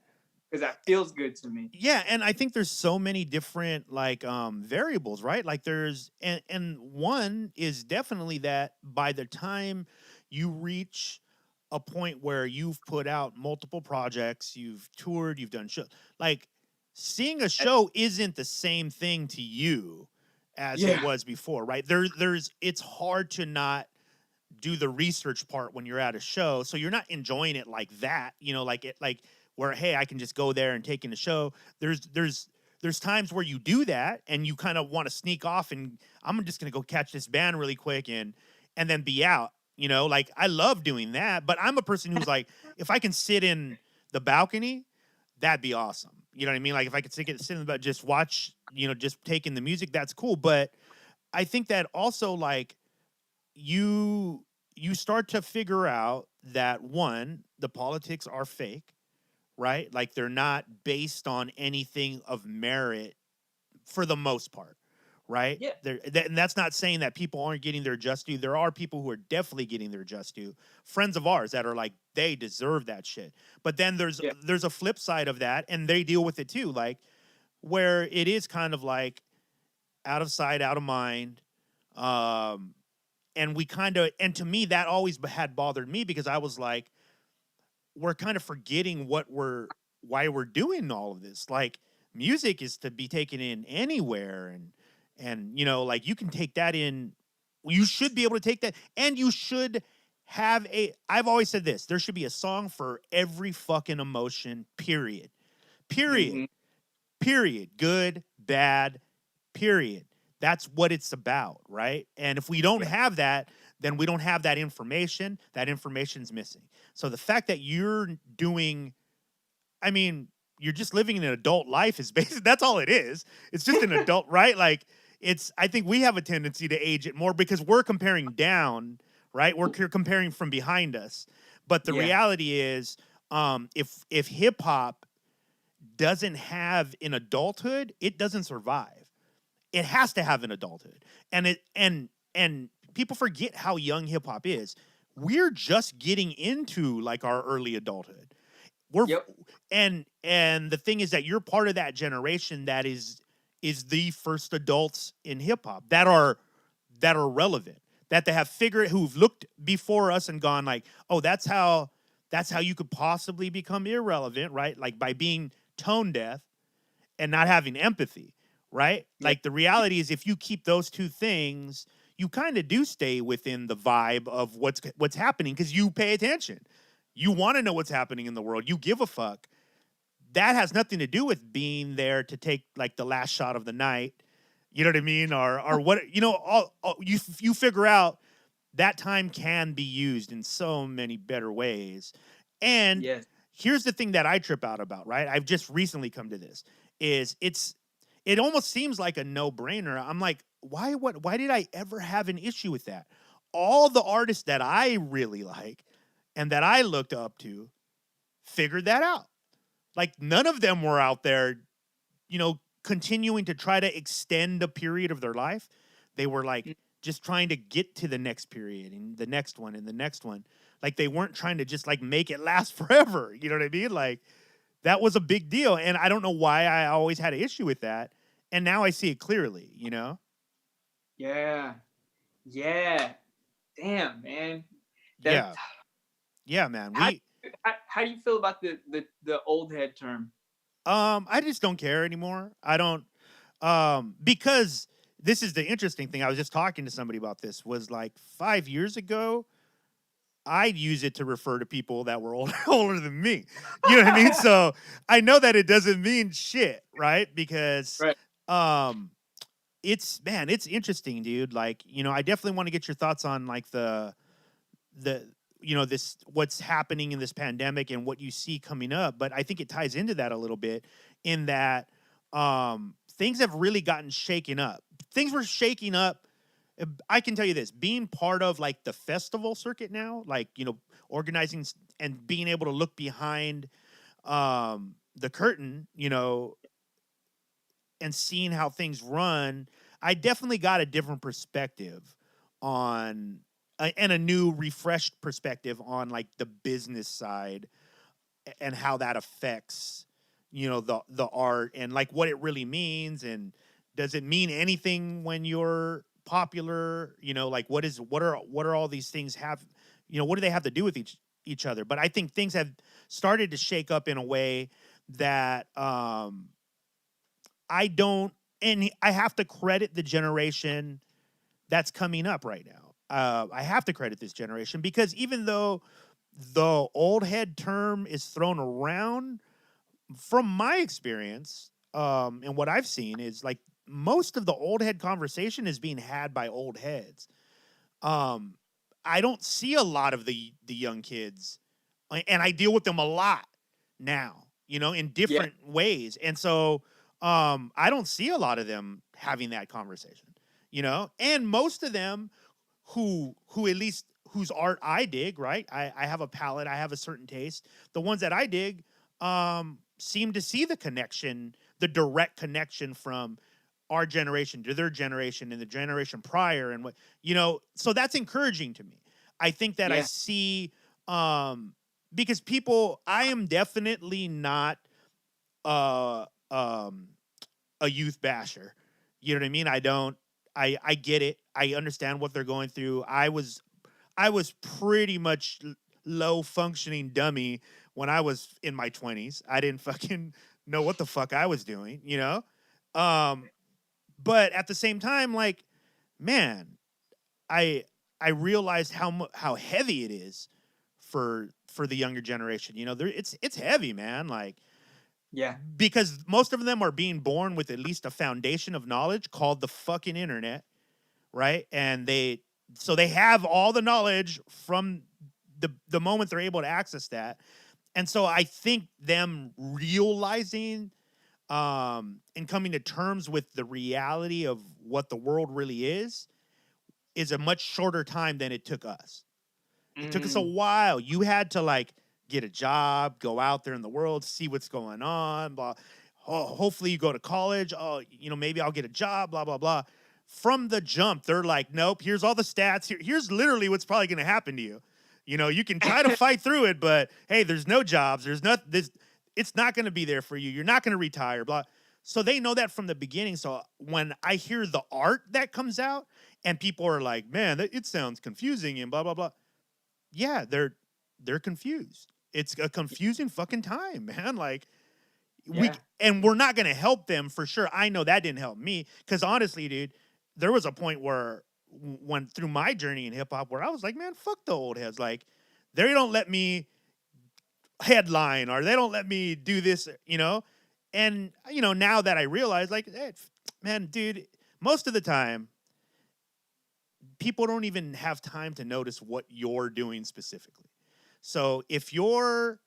S2: because that feels good to me.
S1: Yeah, and I think there's so many different like variables, right? Like there's and one is definitely that by the time you reach a point where you've put out multiple projects, you've toured, you've done shows, like seeing a show isn't the same thing to you as it
S2: Yeah,
S1: was before, right? There's it's hard to not do the research part when you're at a show, so you're not enjoying it like that, like it like where hey, I can just go there and take in the show. There's times where you do that and you kind of want to sneak off and I'm just gonna go catch this band really quick and then be out. Like I love doing that, but I'm a person who's like, if I can sit in the balcony, that'd be awesome. You know what I mean? Like if I could sit in the just watch, just take in the music, that's cool. But I think that also like you start to figure out that one, the politics are fake, right? Like they're not based on anything of merit for the most part, right?
S2: yeah,
S1: And that's not saying that people aren't getting their just due. There are people who are definitely getting their just due. Friends of ours that are like they deserve that shit. But then
S2: yeah,
S1: there's a flip side of that, and they deal with it too, like where it is kind of like out of sight, out of mind. Um, and we kind of, and to me, that always had bothered me because I was like, we're kind of forgetting why we're doing all of this. Like music is to be taken in anywhere, and like you can take that in. You should be able to take that, and you should have a. I've always said this: there should be a song for every fucking emotion. Period. Period.
S2: hmm
S1: Period. Good, bad. Period. That's what it's about, right? And if we don't
S2: yeah,
S1: have that, then we don't have that information. That information's missing. So the fact that you're doing, I mean, you're just living an adult life is basically that's all it is. It's just an adult, right? Like I think we have a tendency to age it more because we're comparing down, right? We're comparing from behind us. But the
S2: yeah,
S1: reality is, if hip hop doesn't have an adulthood, it doesn't survive. It has to have an adulthood. And people forget how young hip hop is. We're just getting into like our early adulthood. We're
S2: yep,
S1: and the thing is that you're part of that generation that is the first adults in hip hop that are relevant, that they have figured who've looked before us and gone like, oh, that's how you could possibly become irrelevant, right? Like by being tone deaf and not having empathy, right?
S2: yeah,
S1: Like the reality is if you keep those two things, you kind of do stay within the vibe of what's happening because you pay attention. You want to know what's happening in the world. You give a fuck. That has nothing to do with being there to take like the last shot of the night. You know what I mean? Or what, you figure out that time can be used in so many better ways. And
S2: yes,
S1: here's the thing that I trip out about, right? I've just recently come to this is it almost seems like a no-brainer. I'm like, why did I ever have an issue with that? all the artists that I really like and that I looked up to figured that out. Like none of them were out there, continuing to try to extend a period of their life. They were like just trying to get to the next period and the next one and the next one. Like they weren't trying to just like make it last forever. You know what I mean? Like that was a big deal. And I don't know why I always had an issue with that. And now I see it clearly,
S2: Yeah. Yeah. Damn, man. That
S1: Yeah. Yeah, man.
S2: how how do you feel about the old head term?
S1: I just don't care anymore. I don't because this is the interesting thing. I was just talking to somebody about this was like 5 years ago, I'd use it to refer to people that were older than me. You know what I mean? So I know that it doesn't mean shit, right? Because
S2: Right.
S1: um it's interesting, dude. Like, I definitely want to get your thoughts on like the this what's happening in this pandemic and what you see coming up, but I think it ties into that a little bit in that things have really gotten shaken up. Things were shaking up. I can tell you this, being part of like the festival circuit now, like, organizing and being able to look behind the curtain, and seeing how things run, I definitely got a different perspective on and a new refreshed perspective on like the business side and how that affects the art and like what it really means, and does it mean anything when you're popular, like what are all these things have, what do they have to do with each other. But I think things have started to shake up in a way that I don't, and I have to credit the generation that's coming up right now. I have to credit this generation because even though the old head term is thrown around, from my experience, and what I've seen is like most of the old head conversation is being had by old heads. Um, I don't see a lot of the young kids, and I deal with them a lot now, in
S2: Yeah.
S1: different ways. And so I don't see a lot of them having that conversation, and most of them who at least whose art I dig, right? I have a palette, I have a certain taste. The ones that I dig seem to see the connection, the direct connection from our generation to their generation and the generation prior, and what, so that's encouraging to me. I think that I
S2: Yeah.
S1: see because people, I am definitely not uh um a youth basher. You know what I mean? I don't. I get it. I understand what they're going through. I was pretty much low functioning dummy when I was in my 20s. I didn't fucking know what the fuck I was doing. Um but at the same time, like, man, I I realized how heavy it is for the younger generation. It's heavy, man. Like,
S2: Yeah.
S1: because most of them are being born with at least a foundation of knowledge called the fucking internet, right? And they have all the knowledge from the moment they're able to access that. And so I think them realizing and coming to terms with the reality of what the world really is a much shorter time than it took us. It took us a
S2: Mm,
S1: while. You had to like get a job, go out there in the world, see what's going on. Blah. Hopefully you go to college. Oh, maybe I'll get a job. Blah blah blah. From the jump, they're like, nope. Here's all the stats. Here's literally what's probably going to happen to you. You can try to fight through it, but hey, there's no jobs. There's not this. It's not going to be there for you. You're not going to retire. Blah. So they know that from the beginning. So when I hear the art that comes out, and people are like, man, it sounds confusing and blah blah blah, yeah, they're confused. It's a confusing fucking time, man. Like, we
S2: yeah.
S1: and we're not gonna help them for sure. I know that didn't help me because honestly, dude, there was a point where when through my journey in hip hop where I was like, man, fuck the old heads. Like, they don't let me headline or they don't let me do this. And now that I realize, like, man, dude, most of the time people don't even have time to notice what you're doing specifically. So if you're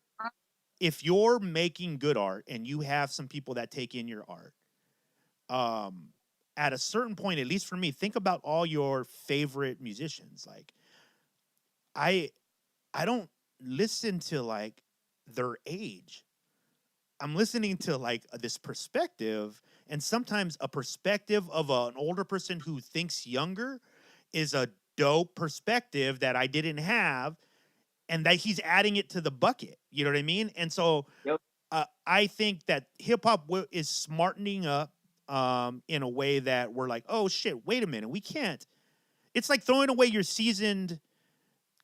S1: making good art and you have some people that take in your art, um, at a certain point, at least for me, think about all your favorite musicians. Like I I don't listen to like their age. I'm listening to like this perspective, and sometimes a perspective of an older person who thinks younger is a dope perspective that I didn't have, and that he's adding it to the bucket. You know what I mean? And so
S2: Yep.
S1: I think that hip hop is smartening up in a way that we're like, oh shit, wait a minute, we can't. It's like throwing away your seasoned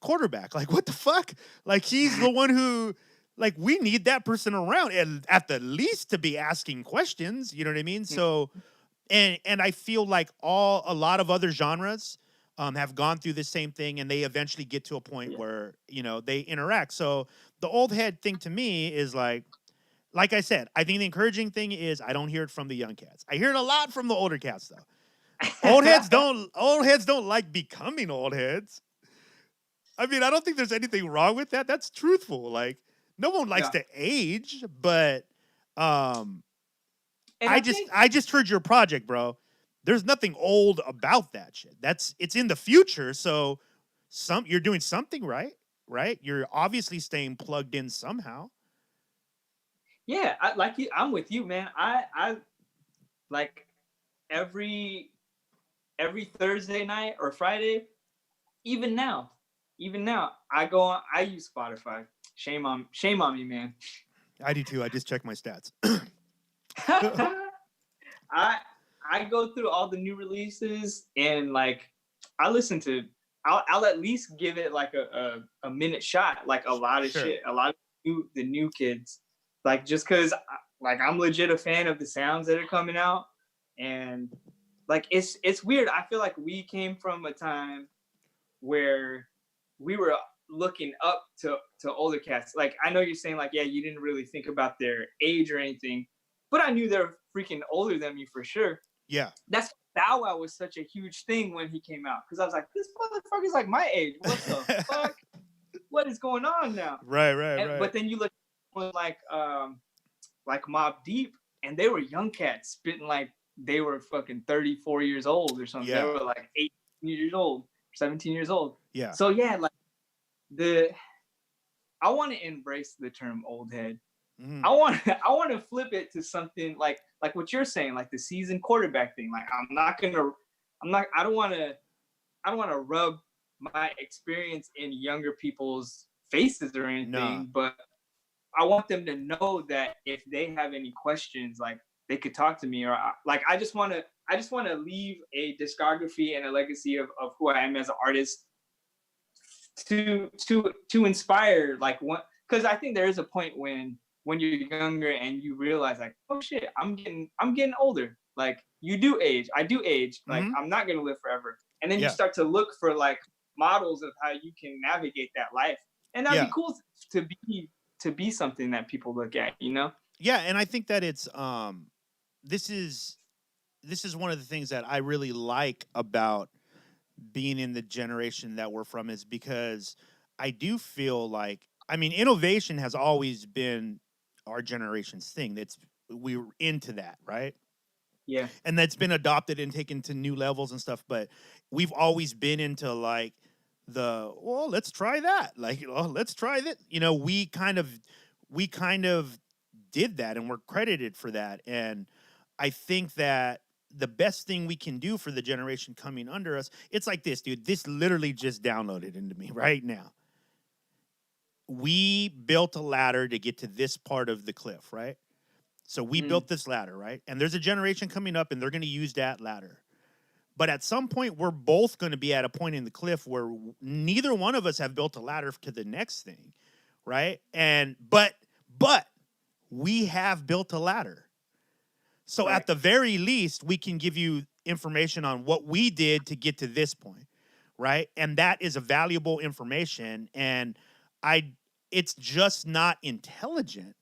S1: quarterback. Like, what the fuck? Like, he's the one who, like, we need that person around, and at the least to be asking questions. You know what I mean? So, and I feel like a lot of other genres have gone through the same thing, and they eventually get to a point
S2: Yeah.
S1: where they interact. So the old head thing to me is like I said, I think the encouraging thing is I don't hear it from the young cats. I hear it a lot from the older cats though. Old heads don't like becoming old heads. I mean, I don't think there's anything wrong with that. That's truthful. Like, no one likes
S2: Yeah.
S1: to age, but
S2: And I think
S1: I just heard your project, bro. There's nothing old about that shit. It's in the future, so you're doing something right, right? You're obviously staying plugged in somehow.
S2: yeah, I like you. I'm with you, man. I like every every Thursday night or Friday, even now, I go on. I use Spotify. Shame on me, man.
S1: I do too. I just checked my stats.
S2: I I go through all the new releases and like I listen to. I'll at least give it like a minute shot. Like a lot of
S1: Sure.
S2: shit. A lot of the new kids. Like just because like I'm legit a fan of the sounds that are coming out, and like it's weird. I feel like we came from a time where we were looking up to older cats. Like I know you're saying like, yeah, you didn't really think about their age or anything, but I knew they're freaking older than me for sure.
S1: Yeah.
S2: That's Bow Wow was such a huge thing when he came out because I was like, this motherfucker's like my age. What the fuck? What is going on now?
S1: Right.
S2: But then you look like Mob Deep, and they were young cats spitting like they were fucking 34 years old or something.
S1: Yeah.
S2: They were like 18 years old, 17 years old.
S1: Yeah.
S2: So yeah, like the I want to embrace the term old head.
S1: Mhm.
S2: I want to flip it to something like what you're saying, like the seasoned quarterback thing. Like I don't want to rub my experience in younger people's faces or anything,
S1: Nah.
S2: but I want them to know that if they have any questions, like they could talk to me, or like I just want to leave a discography and a legacy of who I am as an artist to inspire like one, because I think there is a point when you're younger and you realize like, oh shit, I'm getting older. Like you do age, I do age. Like
S1: Mhm.
S2: I'm not gonna live forever, and then you
S1: Yeah.
S2: start to look for like models of how you can navigate that life, and that'd
S1: Yeah.
S2: be cool to be something that people look at, you know?
S1: Yeah, and I think that it's this is one of the things that I really like about being in the generation that we're from, is because I do feel like, I mean, innovation has always been our generation's thing. We were into that, right?
S2: Yeah.
S1: And that's been adopted and taken to new levels and stuff, but we've always been into like well, let's try that. Like, oh, let's try that. We kind of did that, and we're credited for that. And I think that the best thing we can do for the generation coming under us, it's like this, dude. This literally just downloaded into me right now. We built a ladder to get to this part of the cliff, right? So we
S2: Mm.
S1: built this ladder, right? And there's a generation coming up, and they're going to use that ladder. But at some point, we're both going to be at a point in the cliff where neither one of us have built a ladder to the next thing, right? And but we have built a ladder. So
S2: Right.
S1: at the very least, we can give you information on what we did to get to this point, right? And that is a valuable information. And it's just not intelligent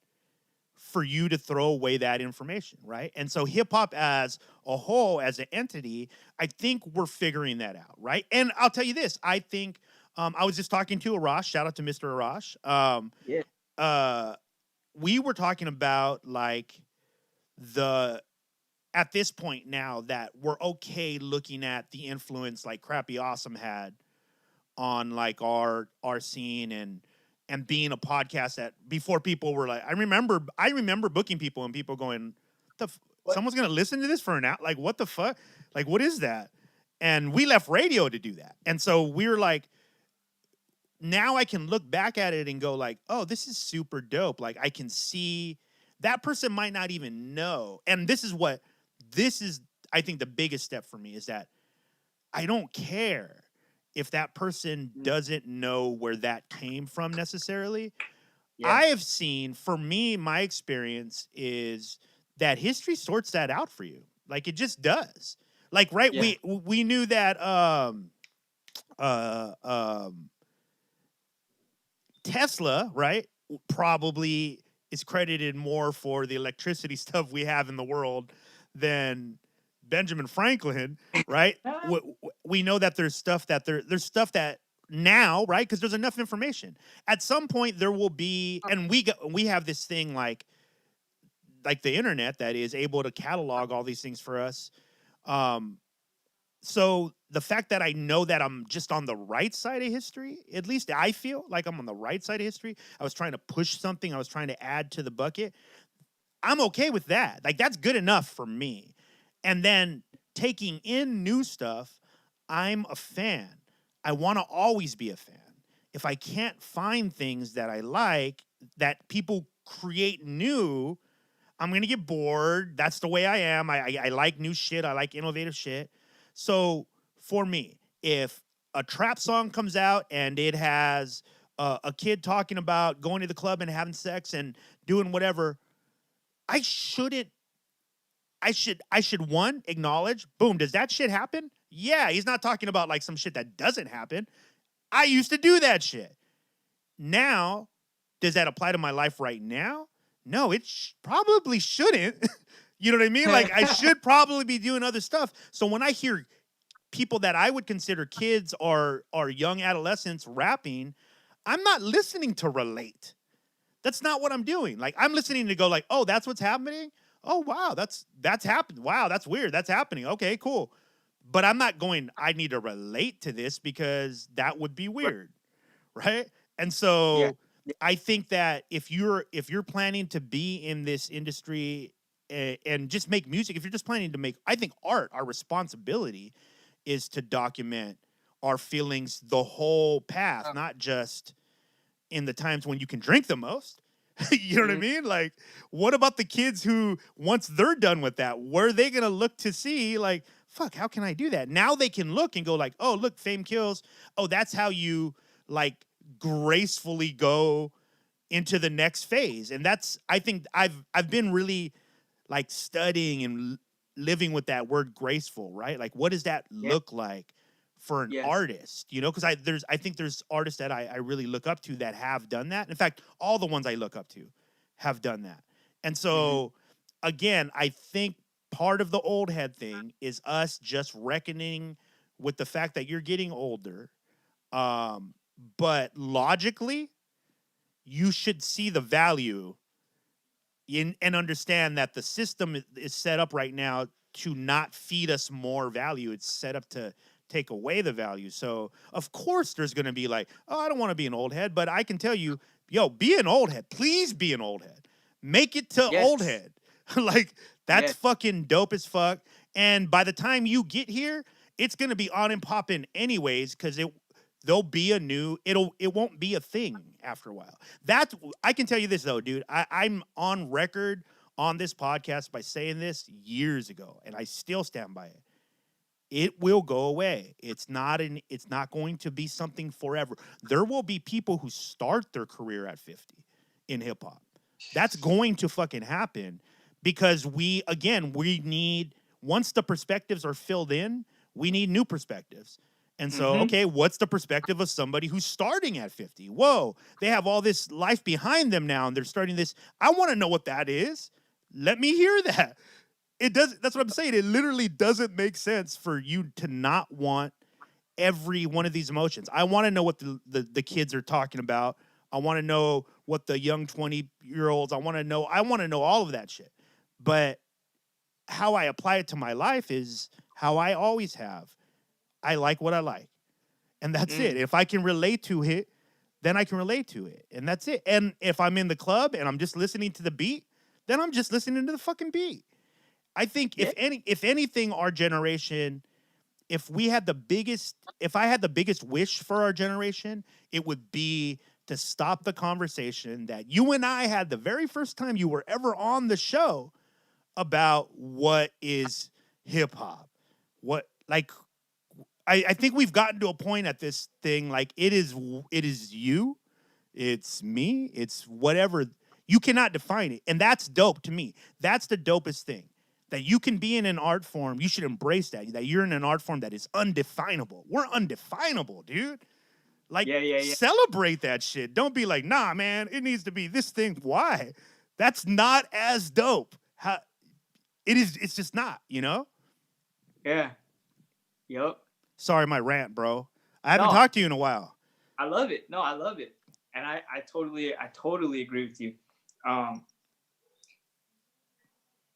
S1: for you to throw away that information, right? And so hip hop as a whole, as an entity, I think we're figuring that out, right? And I'll tell you this, I think I was just talking to Arash, shout out to Mr. Arash.
S2: Yeah.
S1: We were talking about like the at this point now that we're okay looking at the influence like Crappy Awesome had on like our scene and being a podcast that before people were like, I remember booking people and people going,
S2: What?
S1: someone's gonna listen to this for an hour? Like, what the fuck? Like, what is that? And we left radio to do that. And so we were like, now I can look back at it and go like, oh, this is super dope. Like I can see that person might not even know. And this is I think the biggest step for me is that I don't care if that person doesn't know where that came from necessarily.
S2: Yeah.
S1: I have seen, for me, my experience is that history sorts that out for you. Like it just does. Like, right,
S2: Yeah.
S1: we knew that Tesla, right, probably is credited more for the electricity stuff we have in the world than Benjamin Franklin, right? We know that there's stuff that now, right? Because there's enough information. At some point, there will be, and we have this thing like the internet that is able to catalog all these things for us. So the fact that I know that I'm just on the right side of history, at least I feel like I'm on the right side of history. I was trying to push something. I was trying to add to the bucket. I'm okay with that. Like that's good enough for me. And then taking in new stuff, I'm a fan. I want to always be a fan. If I can't find things that I like that people create new, I'm going to get bored. That's the way I am. I like new shit. I like innovative shit. So for me, if a trap song comes out and it has a kid talking about going to the club and having sex and doing whatever, I should one, acknowledge, boom, does that shit happen? Yeah, he's not talking about like some shit that doesn't happen. I used to do that shit. Now, does that apply to my life right now? No, it probably shouldn't. You know what I mean? Like I should probably be doing other stuff. So when I hear people that I would consider kids or young adolescents rapping, I'm not listening to relate. That's not what I'm doing. Like I'm listening to go like, oh, that's what's happening. Oh, wow, that's happened. Wow, that's weird. That's happening. Okay, cool. But I'm not going, I need to relate to this because that would be weird. Right? And so
S2: Yeah.
S1: I think that if you're planning to be in this industry and just make music, if you're just planning to make, I think art, our responsibility is to document our feelings the whole path, not just in the times when you can drink the most. You know what I mean? Like, what about the kids who, once they're done with that, where are they going to look to see, like, fuck, how can I do that? Now they can look and go like, oh, look, Faimkills. Oh, that's how you, like, gracefully go into the next phase. And that's, I think I've been really, like, studying and living with that word graceful, right? Like, what does that look like for an artist, you know? Because I think there's artists that I really look up to that have done that. In fact, all the ones I look up to have done that. And so, again, I think part of the old head thing is us just reckoning with the fact that you're getting older. But logically, you should see the value in and understand that the system is set up right now to not feed us more value. It's set up to take away the value. So of course there's going to be like, oh, I don't want to be an old head, but I can tell you, yo, be an old head. Please be an old head. Make it to old head. Like that's fucking dope as fuck. And by the time you get here, it's going to be on and popping anyways, because there'll be a new, it won't be a thing after a while. I can tell you this though, dude. I'm on record on this podcast by saying this years ago, and I still stand by it. It will go away. It's not going to be something forever. There will be people who start their career at 50 in hip hop. That's going to fucking happen because we need, once the perspectives are filled in, we need new perspectives. And so, okay, what's the perspective of somebody who's starting at 50? Whoa, they have all this life behind them now and they're starting this. I want to know what that is. Let me hear that. It does. That's what I'm saying. It literally doesn't make sense for you to not want every one of these emotions. I want to know what the kids are talking about. I want to know what the young 20-year-olds, I want to know all of that shit. But how I apply it to my life is how I always have. I like what I like. And that's it. If I can relate to it, then I can relate to it. And that's it. And if I'm in the club and I'm just listening to the beat, then I'm just listening to the fucking beat. I think
S2: Yeah.
S1: if anything, our generation, if I had the biggest wish for our generation, it would be to stop the conversation that you and I had the very first time you were ever on the show about what is hip hop. What like I think we've gotten to a point at this thing like it is you, it's me, it's whatever. You cannot define it. And that's dope to me. That's the dopest thing. That you can be in an art form, you should embrace that. That you're in an art form that is undefinable. We're undefinable, dude. Like,
S2: Yeah.
S1: celebrate that shit. Don't be like, nah, man, it needs to be this thing. Why? That's not as dope. How it is, it's just not, you know?
S2: Yeah. Yep.
S1: Sorry, my rant, bro. I haven't
S2: No,
S1: talked to you in a while.
S2: I love it. No, I love it. And I totally agree with you.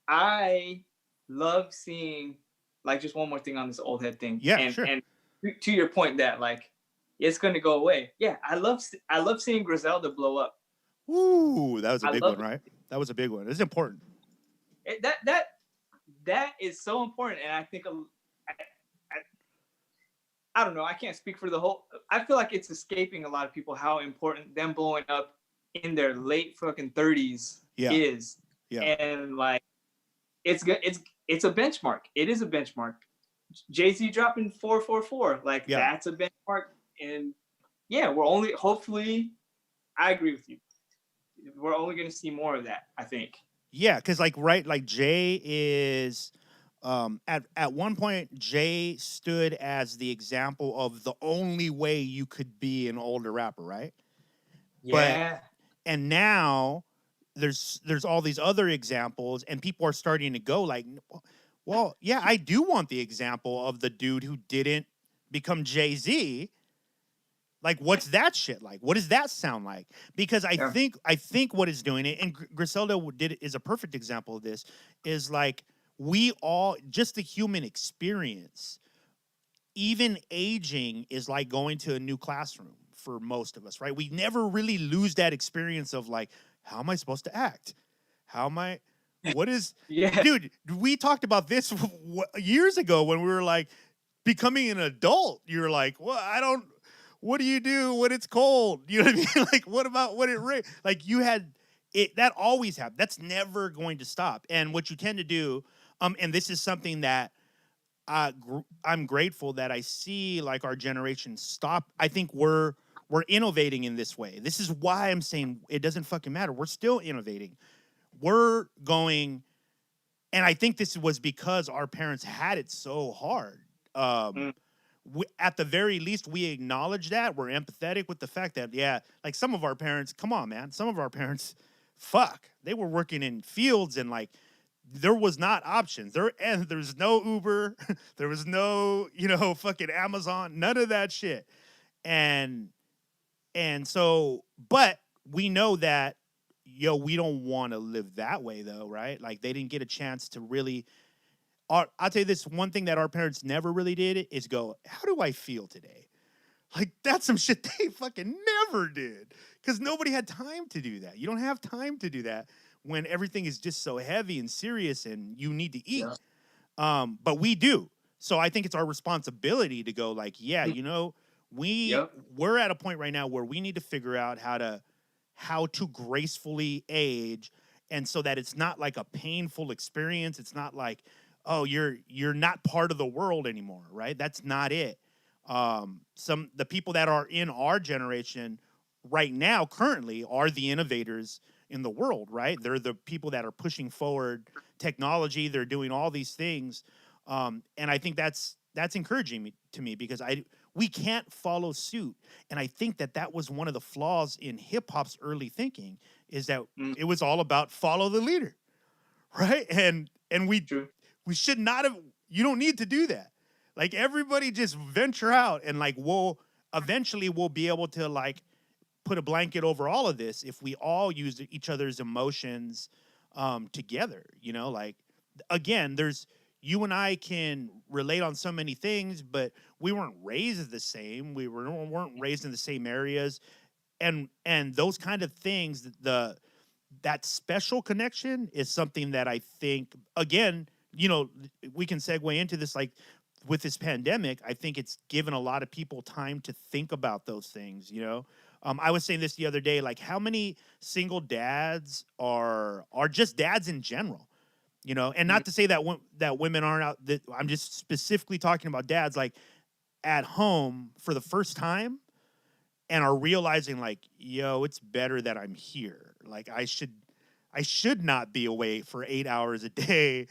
S2: I love seeing, like, just one more thing on this old head thing.
S1: Yeah, sure.
S2: And to your point that like it's gonna go away. Yeah, I love seeing Griselda blow up.
S1: Ooh, that was a
S2: I
S1: big
S2: love
S1: one, right? That was a big one. It's important.
S2: That is so important, and I think I don't know. I can't speak for the whole. I feel like it's escaping a lot of people how important them blowing up in their late fucking 30s is.
S1: Yeah.
S2: And like, it's good. It's a benchmark. It is a benchmark. Jay-Z dropping 444. Like, that's a benchmark. And yeah, hopefully, I agree with you. We're only going to see more of that, I think.
S1: Yeah, because like Jay is at one point Jay stood as the example of the only way you could be an older rapper, right?
S2: Yeah.
S1: And now there's all these other examples, and people are starting to go like, well, yeah, I do want the example of the dude who didn't become Jay-Z. Like, what's that shit like? What does that sound like? Because I think what is doing it, and Griselda is a perfect example of this, is like we all, just the human experience, even aging is like going to a new classroom for most of us, right? We never really lose that experience of like, how am I supposed to act? What is, dude, we talked about this years ago when we were like becoming an adult. You're like, well, what do you do when it's cold? You know what I mean? Like, what about when it rains? Like, you had it, that always happened. That's never going to stop. And what you tend to do, and this is something that I'm grateful that I see like our generation stop. I think we're innovating in this way. This is why I'm saying it doesn't fucking matter. We're still innovating. We're going, and I think this was because our parents had it so hard. At the very least, we acknowledge that. We're empathetic with the fact that, yeah, like some of our parents, come on, man. Some of our parents, they were working in fields and like there was not options. There's no Uber. There was no, fucking Amazon, none of that shit. And so, but we know that, we don't want to live that way though, right? Like they didn't get a chance to really, I'll tell you this, one thing that our parents never really did is go, how do I feel today? Like that's some shit they fucking never did because nobody had time to do that. You don't have time to do that when everything is just so heavy and serious and you need to eat. Yeah. But we do. So I think it's our responsibility to go like, we're at a point right now where we need to figure out how to gracefully age, and so that it's not like a painful experience. It's not like, oh, you're not part of the world anymore, right? That's not it. The people that are in our generation right now currently are the innovators in the world, right? They're the people that are pushing forward technology. They're doing all these things. And I think that's encouraging to me because we can't follow suit. And I think that was one of the flaws in hip hop's early thinking is that it was all about follow the leader, right? And we should not have, you don't need to do that. Like everybody just venture out and like, eventually we'll be able to like put a blanket over all of this if we all use each other's emotions together, like again, there's you and I can relate on so many things, but we weren't raised the same. Weren't raised in the same areas, and those kind of things. That special connection is something that I think, again, we can segue into this, like with this pandemic. I think it's given a lot of people time to think about those things. I was saying this the other day, like how many single dads are just dads in general, and
S2: Mm.
S1: not to say that women aren't out. That I'm just specifically talking about dads, like at home for the first time, and are realizing like, yo, it's better that I'm here. Like I should not be away for 8 hours a day,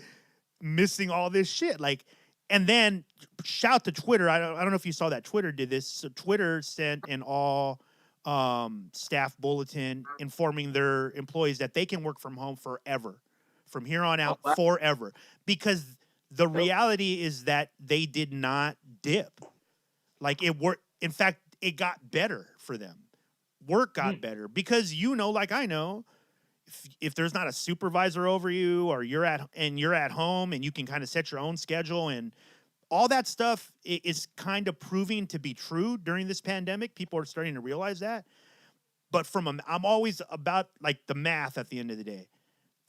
S1: missing all this shit. Like, and then shout to Twitter. I don't know if you saw that Twitter did this. So Twitter sent an all staff bulletin informing their employees that they can work from home forever, from here on
S2: Oh,
S1: out,
S2: wow.
S1: forever, because the
S2: Dope.
S1: reality is that they did not dip. Like it worked. In fact, it got better for them. Work got
S2: Mm.
S1: better because like I know, if there's not a supervisor over you, or you're at home and you can kind of set your own schedule, and all that stuff is kind of proving to be true during this pandemic. People are starting to realize that. But I'm always about like the math at the end of the day.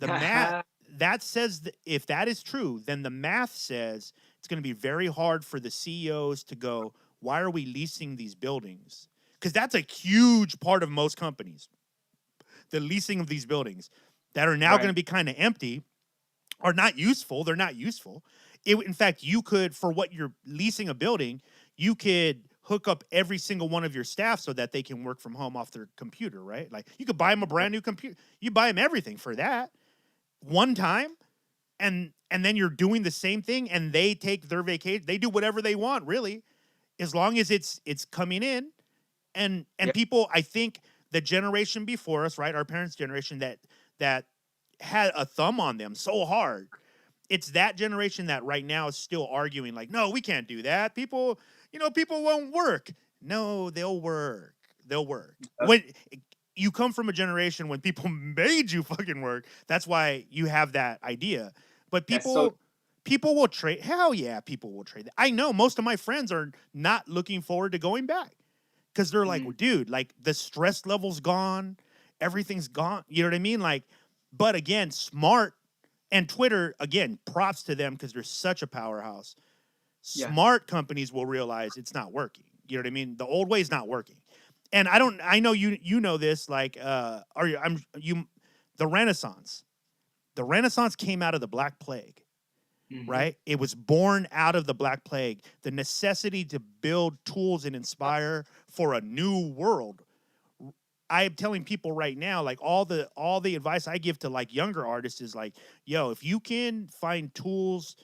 S1: The math that says that if that is true, then the math says it's going to be very hard for the CEOs to go, why are we leasing these buildings? Because that's a huge part of most companies. The leasing of these buildings that are now going
S2: Right.
S1: to be kind of empty are not useful. They're not useful. In fact, you could, for what you're leasing a building, you could hook up every single one of your staff so that they can work from home off their computer, right? Like you could buy them a brand new computer. You buy them everything for that one time, and then you're doing the same thing, and they take their vacation. They do whatever they want, really, as long as it's coming in. And
S2: Yeah.
S1: people, I think the generation before us, right, our parents' generation, that had a thumb on them so hard. It's that generation that right now is still arguing, like, no, we can't do that. People won't work. No, they'll work. They'll work. When you come from a generation when people made you fucking work, that's why you have that idea. But
S2: That's so.
S1: people will trade. Hell yeah, people will trade. I know most of my friends are not looking forward to going back because they're like, well,
S2: Mm.
S1: dude, like the stress level's gone, everything's gone. You know what I mean? Like, but again, smart and Twitter, again, props to them because they're such a powerhouse.
S2: Yeah.
S1: Smart companies will realize it's not working. You know what I mean? The old way is not working. And I know you know this, like the Renaissance. The Renaissance came out of the Black Plague,
S2: Mhm.
S1: right? It was born out of the Black Plague. The necessity to build tools and inspire for a new world. I am telling people right now, like all the advice I give to like younger artists is like, yo, if you can find tools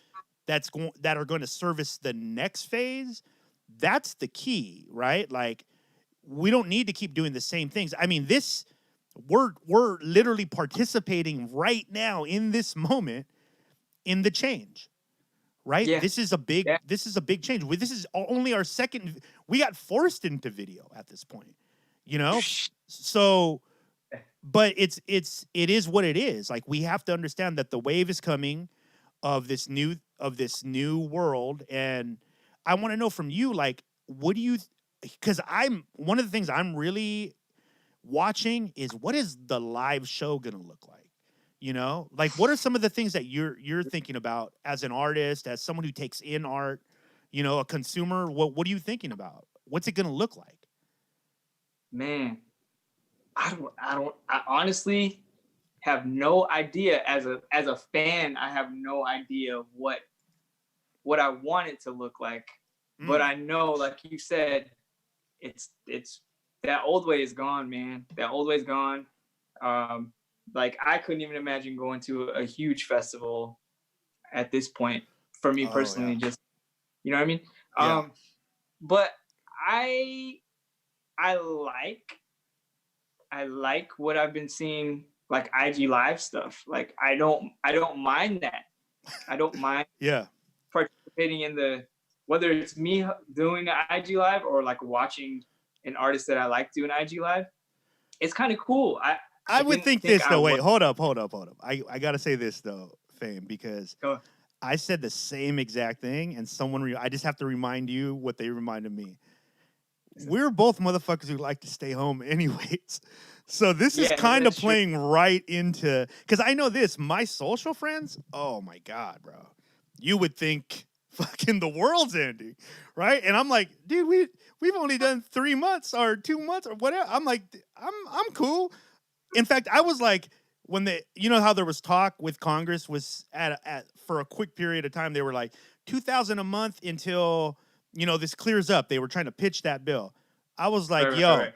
S1: that are going to service the next phase, that's the key, right? Like we don't need to keep doing the same things. I mean, we're literally participating right now in this moment in the change, right?
S2: Yeah.
S1: This is a big
S2: Yeah.
S1: change. This is only our second. We got forced into video at this point, you know. So, but it is what it is. Like we have to understand that the wave is coming of this new world, and I want to know from you, like, what do you? Because I'm one of the things I'm really watching is what is the live show gonna look like? Like what are some of the things that you're thinking about as an artist, as someone who takes in art, a consumer? What are you thinking about? What's it gonna look like?
S2: Man, I honestly have no idea. As a fan, I have no idea what I want it to look like. But
S1: Mm.
S2: I know, like you said, it's that old way is gone, man. That old way is gone. Like I couldn't even imagine going to a huge festival at this point for me
S1: Oh
S2: personally.
S1: yeah,
S2: Just you know what I mean.
S1: yeah.
S2: But I I like I like what I've been seeing, like IG live stuff. Like I don't mind that. I don't mind
S1: Yeah.
S2: participating in whether it's me doing an IG live or like watching an artist that I like do an IG live. It's kind of cool. I
S1: I would
S2: didn't
S1: think
S2: think
S1: this
S2: I
S1: though.
S2: was.
S1: Wait, hold up. I gotta say this though, Fame, because
S2: Go.
S1: I said the same exact thing, and I just have to remind you what they reminded me. We're both motherfuckers who like to stay home anyways. So this is
S2: Yeah,
S1: kind of
S2: that's true.
S1: playing right into, because I know this, my social friends, oh my God, bro. You would think fucking the world's ending, right? And I'm like, dude, we've only done 3 months or 2 months or whatever. I'm like, I'm cool. In fact, I was like, when you know how there was talk with Congress was at for a quick period of time, they were like 2,000 a month until, this clears up. They were trying to pitch that bill. I was like,
S2: Right, right,
S1: yo,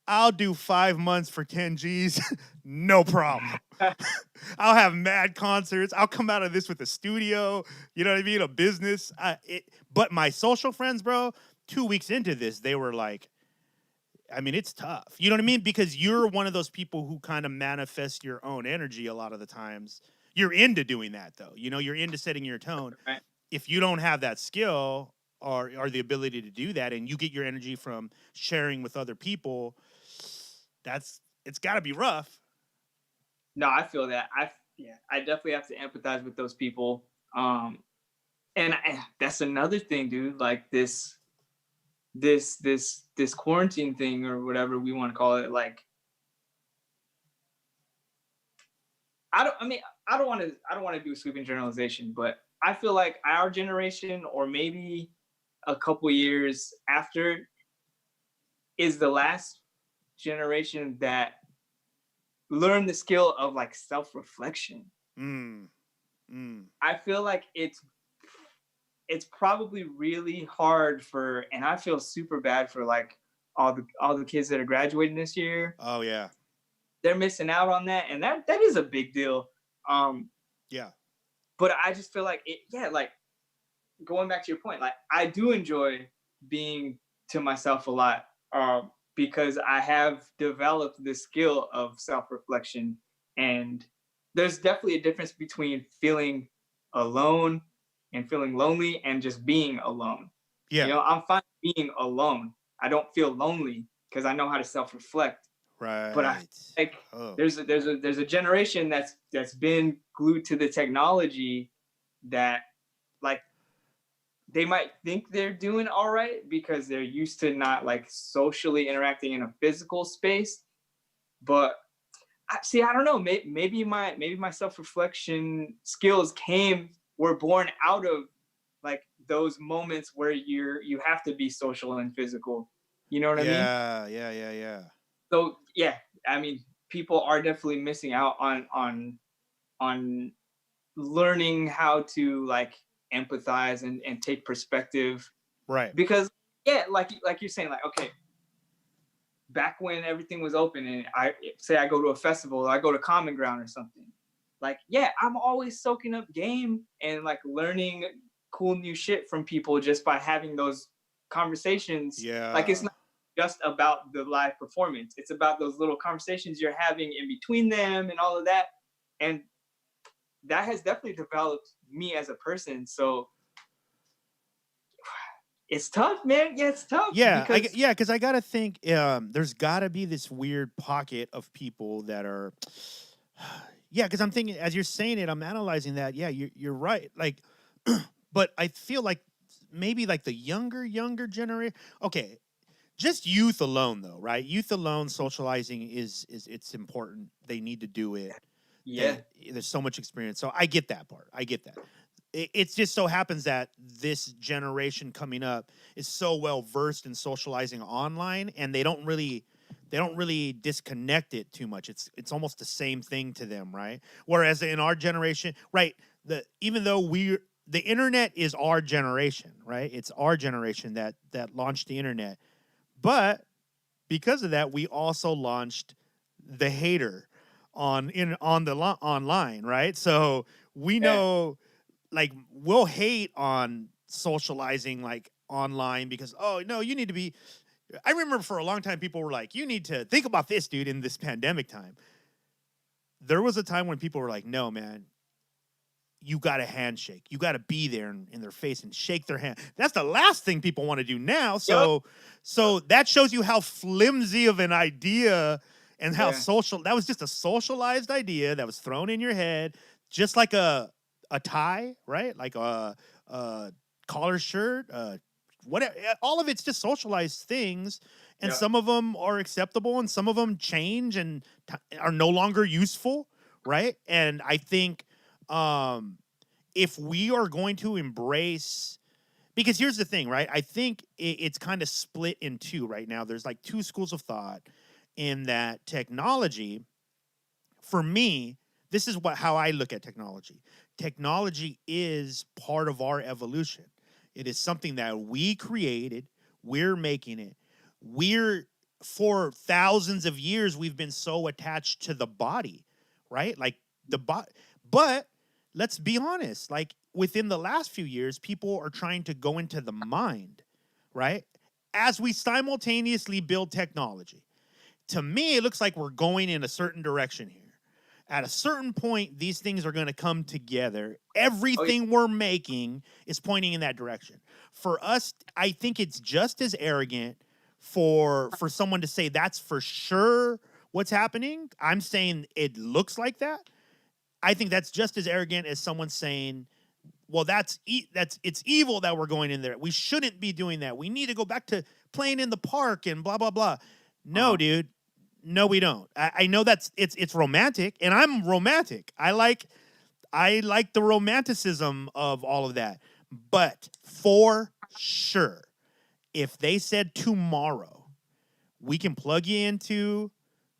S1: I'll do 5 months for 10 G's. No problem.
S2: right.
S1: I'll have mad concerts. I'll come out of this with a studio, you know what I mean? A business. But my social friends, bro, 2 weeks into this, they were like, I mean, it's tough. You know what I mean? Because you're one of those people who kind of manifest your own energy a lot of the times. You're into doing that, though. You're into setting your tone.
S2: Right.
S1: If you don't have that skill or the ability to do that, and you get your energy from sharing with other people, it's got to be rough.
S2: No, I feel that. I definitely have to empathize with those people. And that's another thing, dude. Like this quarantine thing or whatever we want to call it. Like, I don't want to do a sweeping generalization, but I feel like our generation, or maybe a couple years after, is the last generation that learned the skill of like self-reflection. I feel like it's probably really hard for, and I feel super bad for like all the kids that are graduating this year.
S1: Oh yeah,
S2: they're missing out on that, and that is a big deal.
S1: Yeah.
S2: But I just feel like like going back to your point, like I do enjoy being to myself a lot, because I have developed the skill of self-reflection, and there's definitely a difference between feeling alone and feeling lonely and just being alone.
S1: Yeah.
S2: I'm fine being alone. I don't feel lonely because I know how to self-reflect.
S1: Right.
S2: But I like there's a generation that's been glued to the technology that, like, they might think they're doing all right because they're used to not like socially interacting in a physical space. But I don't know. Maybe my self-reflection skills were born out of like those moments where you have to be social and physical. You know what I mean?
S1: Yeah.
S2: So yeah, I mean, people are definitely missing out on learning how to like empathize and take perspective.
S1: Right.
S2: Because yeah, like you're saying, like, okay, back when everything was open and I go to a festival or I go to Common Ground or something, like, yeah, I'm always soaking up game and like learning cool new shit from people just by having those conversations.
S1: Yeah.
S2: Like, it's not just about the live performance. It's about those little conversations you're having in between them and all of that. And that has definitely developed me as a person. So it's tough, man. Yeah, it's tough.
S1: Yeah, because I gotta think. There's gotta be this weird pocket of people that are. Yeah, because I'm thinking as you're saying it, I'm analyzing that. Yeah, you're right. Like, but I feel like maybe like the younger generation. Okay, just youth alone though, right? Youth alone, socializing is it's important. They need to do it.
S2: Yeah.
S1: There's so much experience, so I get that part. I get that. It just so happens that this generation coming up is so well versed in socializing online, and they don't really disconnect it too much. It's almost the same thing to them, right? Whereas in our generation, right, even though the internet is our generation, right? It's our generation that launched the internet, but because of that, we also launched the hater online, right? So we know. Like, we'll hate on socializing like online because, oh no, you need to be. I remember for a long time people were like, you need to think about this, dude, in this pandemic time. There was a time when people were like, no, man, you got to handshake. You got to be there in their face and shake their hand. That's the last thing people want to do now. So that shows you how flimsy of an idea and how social, that was just a socialized idea that was thrown in your head, just like a a tie, right? Like a collar shirt, whatever. All of it's just socialized things, and
S2: Yeah.
S1: some of them are acceptable, and some of them change and are no longer useful, right? And I think um, if we are going to embrace, because here's the thing, right? I think it's kind of split in two right now. There's like two schools of thought in that technology. For me, this is how I look at technology. Technology is part of our evolution. It is something that we created. We're making it. We're For thousands of years we've been so attached to the body, right? Like the body. But let's be honest, like within the last few years, people are trying to go into the mind, right? As we simultaneously build technology. To me, it looks like we're going in a certain direction here. At a certain point, these things are going to come together.
S2: Oh yeah.
S1: Everything we're making is pointing in that direction. For us, I think it's just as arrogant for someone to say that's for sure what's happening. I'm saying it looks like that. I think that's just as arrogant as someone saying, well, it's evil that we're going in there. We shouldn't be doing that. We need to go back to playing in the park and blah blah blah. No,
S2: Uh-huh.
S1: dude. No, we don't. I know it's romantic, and I'm romantic. I like the romanticism of all of that. But for sure, if they said tomorrow we can plug you into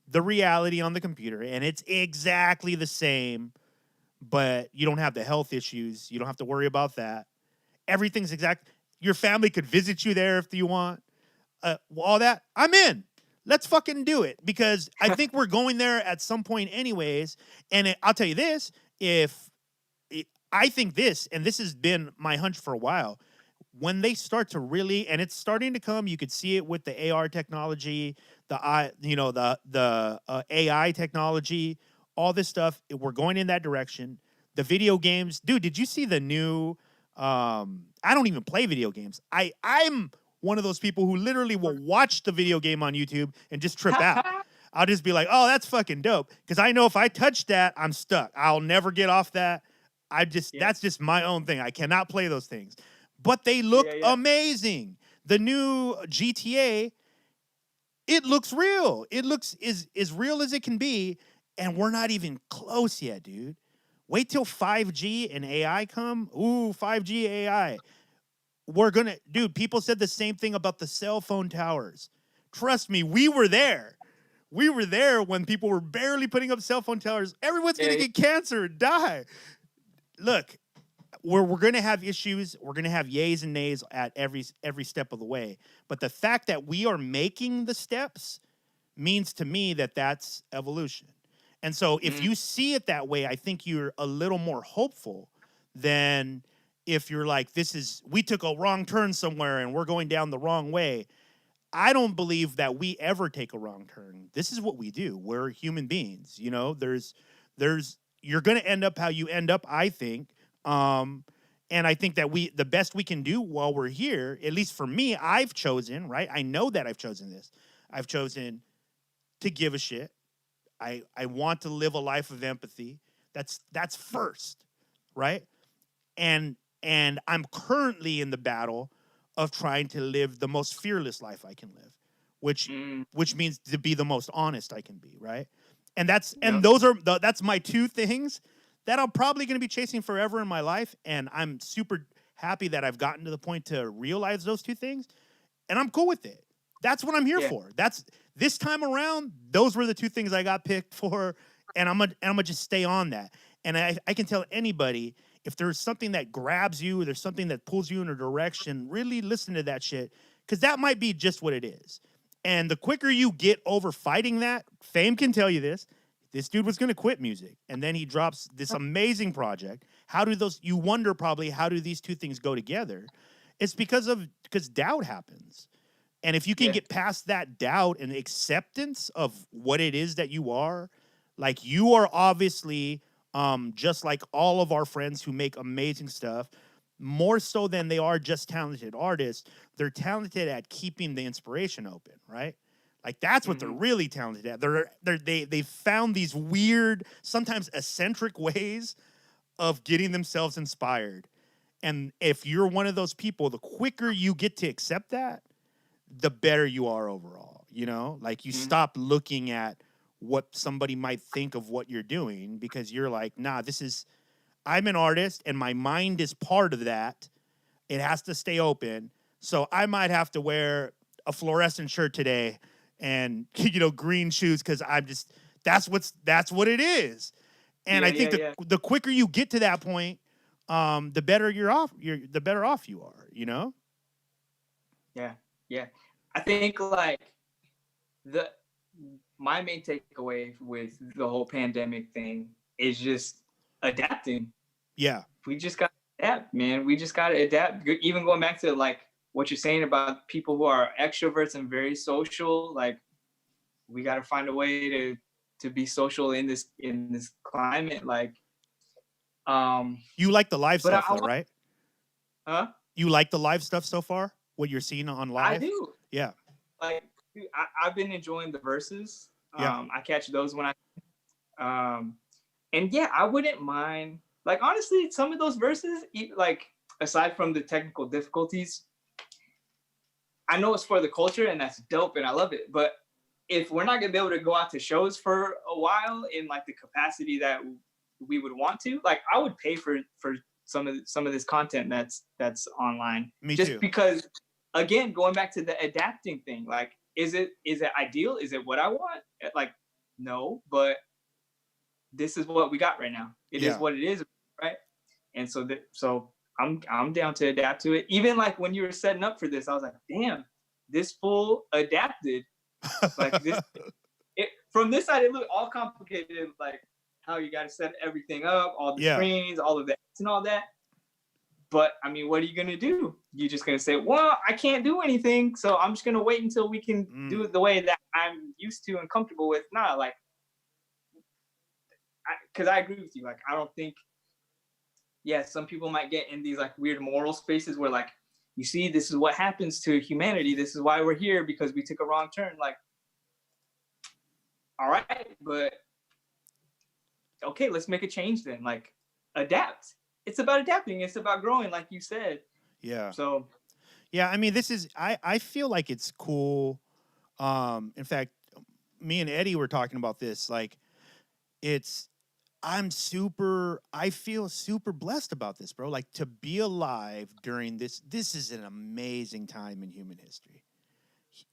S1: the reality on the computer and it's exactly the same, but you don't have the health issues, you don't have to worry about that. Everything's exact. Your family could visit you there if you want. All that, I'm in. Let's fucking do it because I think we're going there at some point, anyways. And I'll tell you this: if I think this, and this has been my hunch for a while, when they start to really, and it's starting to come, you could see it with the AR technology, the AI technology, all this stuff. We're going in that direction. The video games, dude. Did you see the new? I don't even play video games. I'm one of those people who literally will watch the video game on YouTube and just trip out. I'll just be like, oh, that's fucking dope. Because I know if I touch that, I'm stuck. I'll never get off that.
S2: Yeah.
S1: That's just my own thing. I cannot play those things. But they
S2: Yeah.
S1: look
S2: Yeah.
S1: amazing. The new GTA, it looks real. It looks as real as it can be. And we're not even close yet, dude. Wait till 5G and AI come. Ooh, 5G AI. Dude, people said the same thing about the cell phone towers. Trust me, we were there. We were there when people were barely putting up cell phone towers. Everyone's
S2: Yeah.
S1: gonna get cancer and die. Look, we're gonna have issues. We're gonna have yays and nays at every step of the way. But the fact that we are making the steps means to me that that's evolution. And so if
S2: Mm.
S1: you see it that way, I think you're a little more hopeful than if you're like, we took a wrong turn somewhere and we're going down the wrong way. I don't believe that we ever take a wrong turn. This is what we do. We're human beings. You're going to end up how you end up, I think. And I think that the best we can do while we're here, at least for me, I've chosen, right? I know that I've chosen this. I've chosen to give a shit. I want to live a life of empathy. That's first, right? And I'm currently in the battle of trying to live the most fearless life I can live, which
S2: Mm.
S1: which means to be the most honest I can be, right? And
S2: Yep.
S1: that's my two things that I'm probably going to be chasing forever in my life, and I'm super happy that I've gotten to the point to realize those two things, and I'm cool with it. That's what I'm here
S2: Yeah.
S1: for. That's this time around. Those were the two things I got picked for, and I'm gonna just stay on that. And I can tell anybody if there's something that grabs you, or there's something that pulls you in a direction, really listen to that shit because that might be just what it is. And the quicker you get over fighting that, Fame can tell you this. This dude was going to quit music, and then he drops this amazing project. You wonder probably how do these two things go together? It's because doubt happens. And if you can
S2: Yeah.
S1: get past that doubt and acceptance of what it is that you are, like you are obviously just like all of our friends who make amazing stuff, more so than they are just talented artists, they're talented at keeping the inspiration open, right? Like that's what they're
S2: Mm-hmm.
S1: really talented at. They found these weird, sometimes eccentric ways of getting themselves inspired. And if you're one of those people, the quicker you get to accept that, the better you are overall. You know, like you stop looking at what somebody might think of what you're doing, because you're like, nah, I'm an artist and my mind is part of that. It has to stay open. So I might have to wear a fluorescent shirt today and, green shoes, because that's what it is. And I think the quicker you get to that point, the better the better off you are,
S2: Yeah. Yeah. I think like my main takeaway with the whole pandemic thing is just adapting.
S1: Yeah.
S2: We just got to adapt, man. We just got to adapt. Even going back to like what you're saying about people who are extroverts and very social, like we got to find a way to be social in this climate. Like,
S1: you like the live stuff though, right?
S2: Huh?
S1: You like the live stuff so far? What you're seeing on live?
S2: I do.
S1: Yeah.
S2: Like, I've been enjoying the verses.
S1: Yeah.
S2: I catch those when and yeah, I wouldn't mind. Like, honestly, some of those verses, like, aside from the technical difficulties, I know it's for the culture and that's dope and I love it. But if we're not gonna be able to go out to shows for a while in like the capacity that we would want to, like, I would pay for some of this content that's online.
S1: Me
S2: just
S1: too.
S2: Because, again, going back to the adapting thing, like, is it ideal? Is it what I want? Like, no, but this is what we got right now. It is what it is, right? And so I'm down to adapt to it. Even like when you were setting up for this, I was like, damn, this fool adapted. Like this, from this side, it looked all complicated, like how you got to set everything up, all the screens, all of that, and all that. But I mean, what are you gonna do? You're just gonna say, well, I can't do anything, so I'm just gonna wait until we can do it the way that I'm used to and comfortable with. Nah, like, because I agree with you. Like, I don't think, some people might get in these like weird moral spaces where, like, you see, this is what happens to humanity. This is why we're here, because we took a wrong turn. Like, all right, but okay, let's make a change then. Like, adapt. It's about adapting. It's about growing, like you said.
S1: Yeah.
S2: So,
S1: yeah, I mean, I feel like it's cool. In fact, me and Eddie were talking about this. Like, I feel super blessed about this, bro. Like, to be alive during this is an amazing time in human history.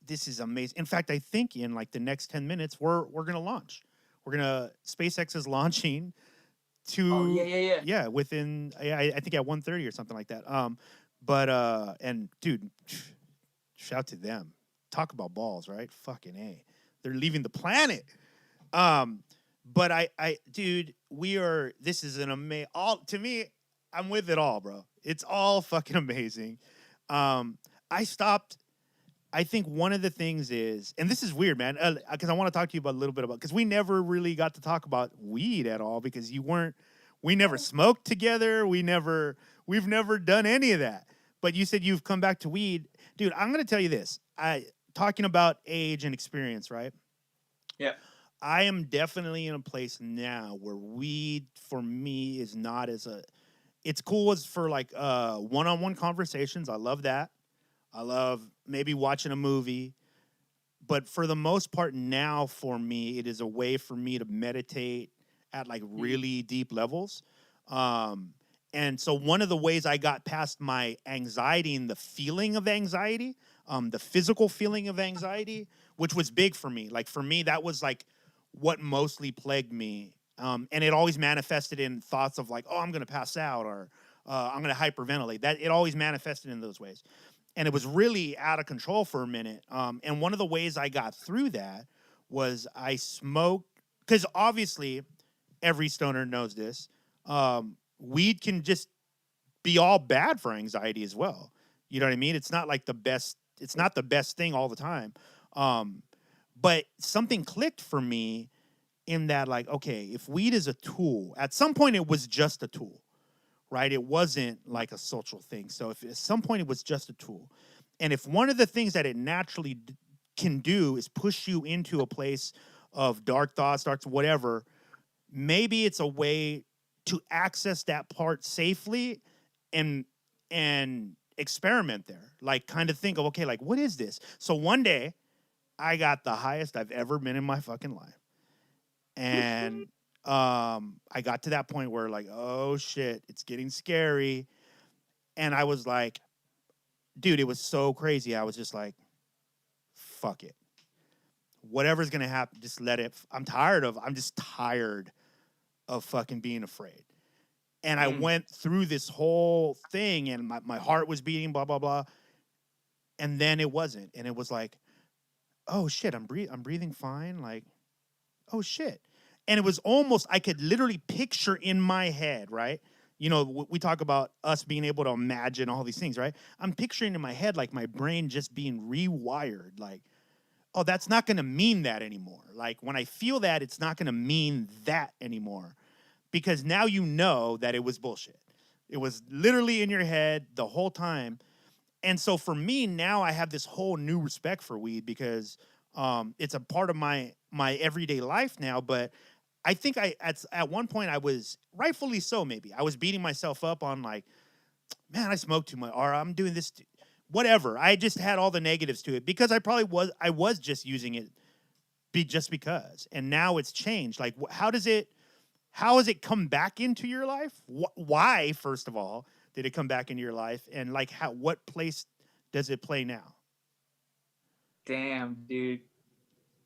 S1: This is amazing. In fact, I think in like the next 10 minutes, we're going to launch. SpaceX is launching within, I think at 1:30 or something like that. And dude, shout to them. Talk about balls, right? Fucking A. They're leaving the planet. But dude, this is an amazing, to me, I'm with it all, bro. It's all fucking amazing. I think one of the things is, and this is weird, man, because I want to talk to you about a little bit about, because we never really got to talk about weed at all, because we never smoked together. We've never done any of that. But you said you've come back to weed. Dude, I'm going to tell you this. Talking about age and experience, right?
S2: Yeah.
S1: I am definitely in a place now where weed for me is not it's cool as for like one-on-one conversations. I love that. I love maybe watching a movie. But for the most part now, for me, it is a way for me to meditate at like really deep levels. And so one of the ways I got past my anxiety and the feeling of anxiety, the physical feeling of anxiety, which was big for me. Like, for me, that was like what mostly plagued me. And it always manifested in thoughts of like, oh, I'm going to pass out, or I'm going to hyperventilate. That it always manifested in those ways. And it was really out of control for a minute. And one of the ways I got through that was I smoked, because obviously every stoner knows this. Weed can just be all bad for anxiety as well. You know what I mean? It's not like the best thing all the time. But something clicked for me in that, like, okay, if weed is a tool, at some point it was just a tool, right? It wasn't like a social thing. So if at some point it was just a tool, and if one of the things that it naturally can do is push you into a place of dark thoughts, whatever, maybe it's a way to access that part safely and experiment there. Like kind of think of, okay, like what is this? So one day I got the highest I've ever been in my fucking life. And I got to that point where like, oh shit, it's getting scary. And I was like, dude, it was so crazy. I was just like, fuck it. Whatever's gonna happen, just let it. I'm just tired of fucking being afraid. And I went through this whole thing and my heart was beating, blah, blah, blah. And then it wasn't. And it was like, oh shit, I'm breathing fine. Like, oh shit. And it was almost, I could literally picture in my head, right? You know, we talk about us being able to imagine all these things, right? I'm picturing in my head, like my brain just being rewired. Like, oh, that's not going to mean that anymore. Like when I feel that, it's not going to mean that anymore. Because now you know that it was bullshit. It was literally in your head the whole time. And so for me, now I have this whole new respect for weed because it's a part of my everyday life now. But I think at one point I was, rightfully so maybe, I was beating myself up on like, man, I smoke too much, or I'm doing this, whatever. I just had all the negatives to it because I was just using it just because. And now it's changed. Like, how has it come back into your life? Why, first of all, did it come back into your life? And like, what place does it play now?
S2: Damn, dude.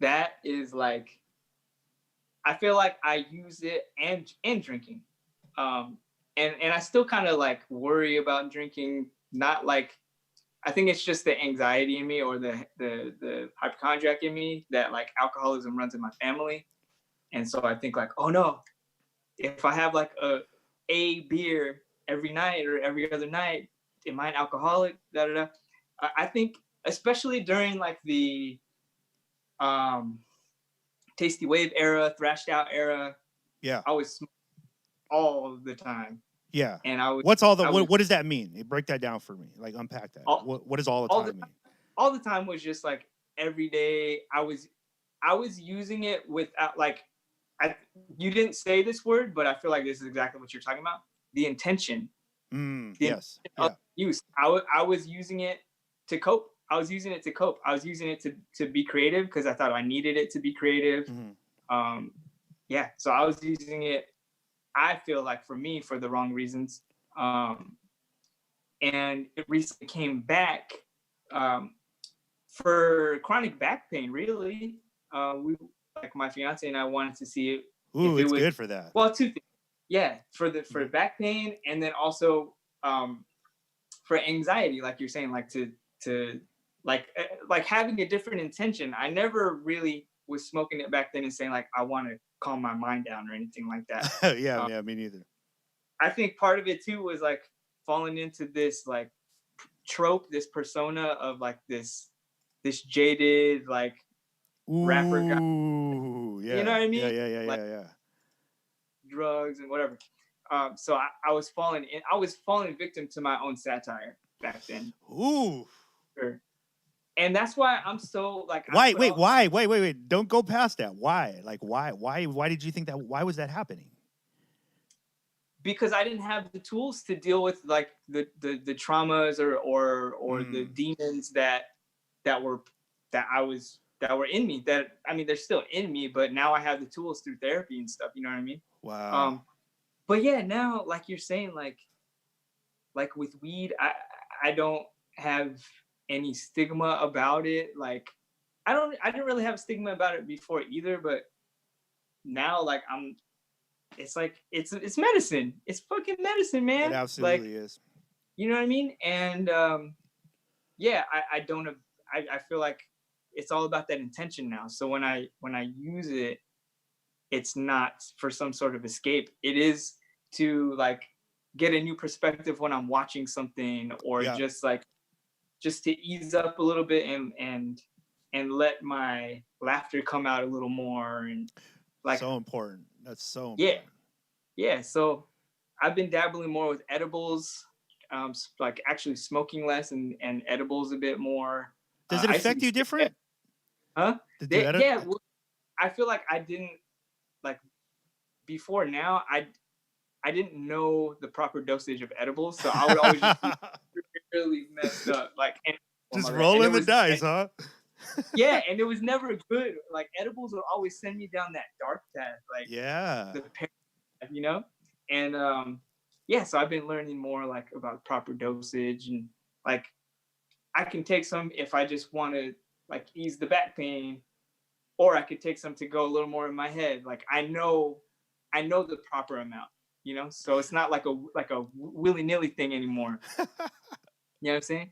S2: That is like, I feel like I use it and drinking. And I still kind of like worry about drinking, not like, I think it's just the anxiety in me or the hypochondriac in me that like alcoholism runs in my family. And so I think like, oh no, if I have like a beer every night or every other night, am I an alcoholic? Da, da, da. I think especially during like the Tasty Wave era, Thrashed Out era,
S1: Yeah.
S2: I was all the time.
S1: Yeah.
S2: And I was.
S1: What's all the? What does that mean? Break that down for me. Like unpack that. What does all the time mean?
S2: All the time was just like every day. I was using it without like, you didn't say this word, but I feel like this is exactly what you're talking about. The intention.
S1: Yes.
S2: Yeah. Use. I was using it to cope. I was using it to be creative because I thought I needed it to be creative. Yeah. So I was using it, I feel like for me, for the wrong reasons. And it recently came back for chronic back pain, really. We, like my fiance and I, wanted to see it.
S1: Ooh, it's good for that.
S2: Well, two things. Yeah, for back pain, and then also for anxiety, like you're saying, like to like having a different intention. I never really was smoking it back then and saying like I want to calm my mind down or anything like that.
S1: Yeah, me neither.
S2: I think part of it too was like falling into this like trope, this persona of like this jaded like rapper guy.
S1: Yeah.
S2: You know what I mean?
S1: Yeah.
S2: Like, drugs and whatever. So I was falling victim to my own satire back then.
S1: Ooh.
S2: Sure. And that's why I'm so like.
S1: Why? Wait! Don't go past that. Why? Like, why? Why did you think that? Why was that happening?
S2: Because I didn't have the tools to deal with like the traumas or the demons that were in me. That, I mean, they're still in me, but now I have the tools through therapy and stuff. You know what I mean?
S1: Wow.
S2: But yeah, now like you're saying, like with weed, I don't have any stigma about it. Like I didn't really have a stigma about it before either, but now like it's like it's medicine. It's fucking medicine, man.
S1: It absolutely
S2: like,
S1: is.
S2: You know what I mean? And yeah, I feel like it's all about that intention now. So when I use it, it's not for some sort of escape. It is to like get a new perspective when I'm watching something, or just to ease up a little bit and let my laughter come out a little more. And like,
S1: so important. That's so important.
S2: Yeah. So I've been dabbling more with edibles, like actually smoking less and edibles a bit more.
S1: Does it affect you different?
S2: Huh? Well, I feel like I didn't like before. Now I didn't know the proper dosage of edibles, so I would always just be really messed up, like, and
S1: Just
S2: and it
S1: rolling the
S2: was
S1: dice, huh?
S2: yeah, and it was never good. Like edibles would always send me down that dark path, like
S1: Yeah.
S2: the path, you know? And yeah, so I've been learning more like about proper dosage and like I can take some if I just want to like ease the back pain, or I could take some to go a little more in my head. Like I know the proper amount, you know? So it's not like a willy-nilly thing anymore. You know what I'm saying?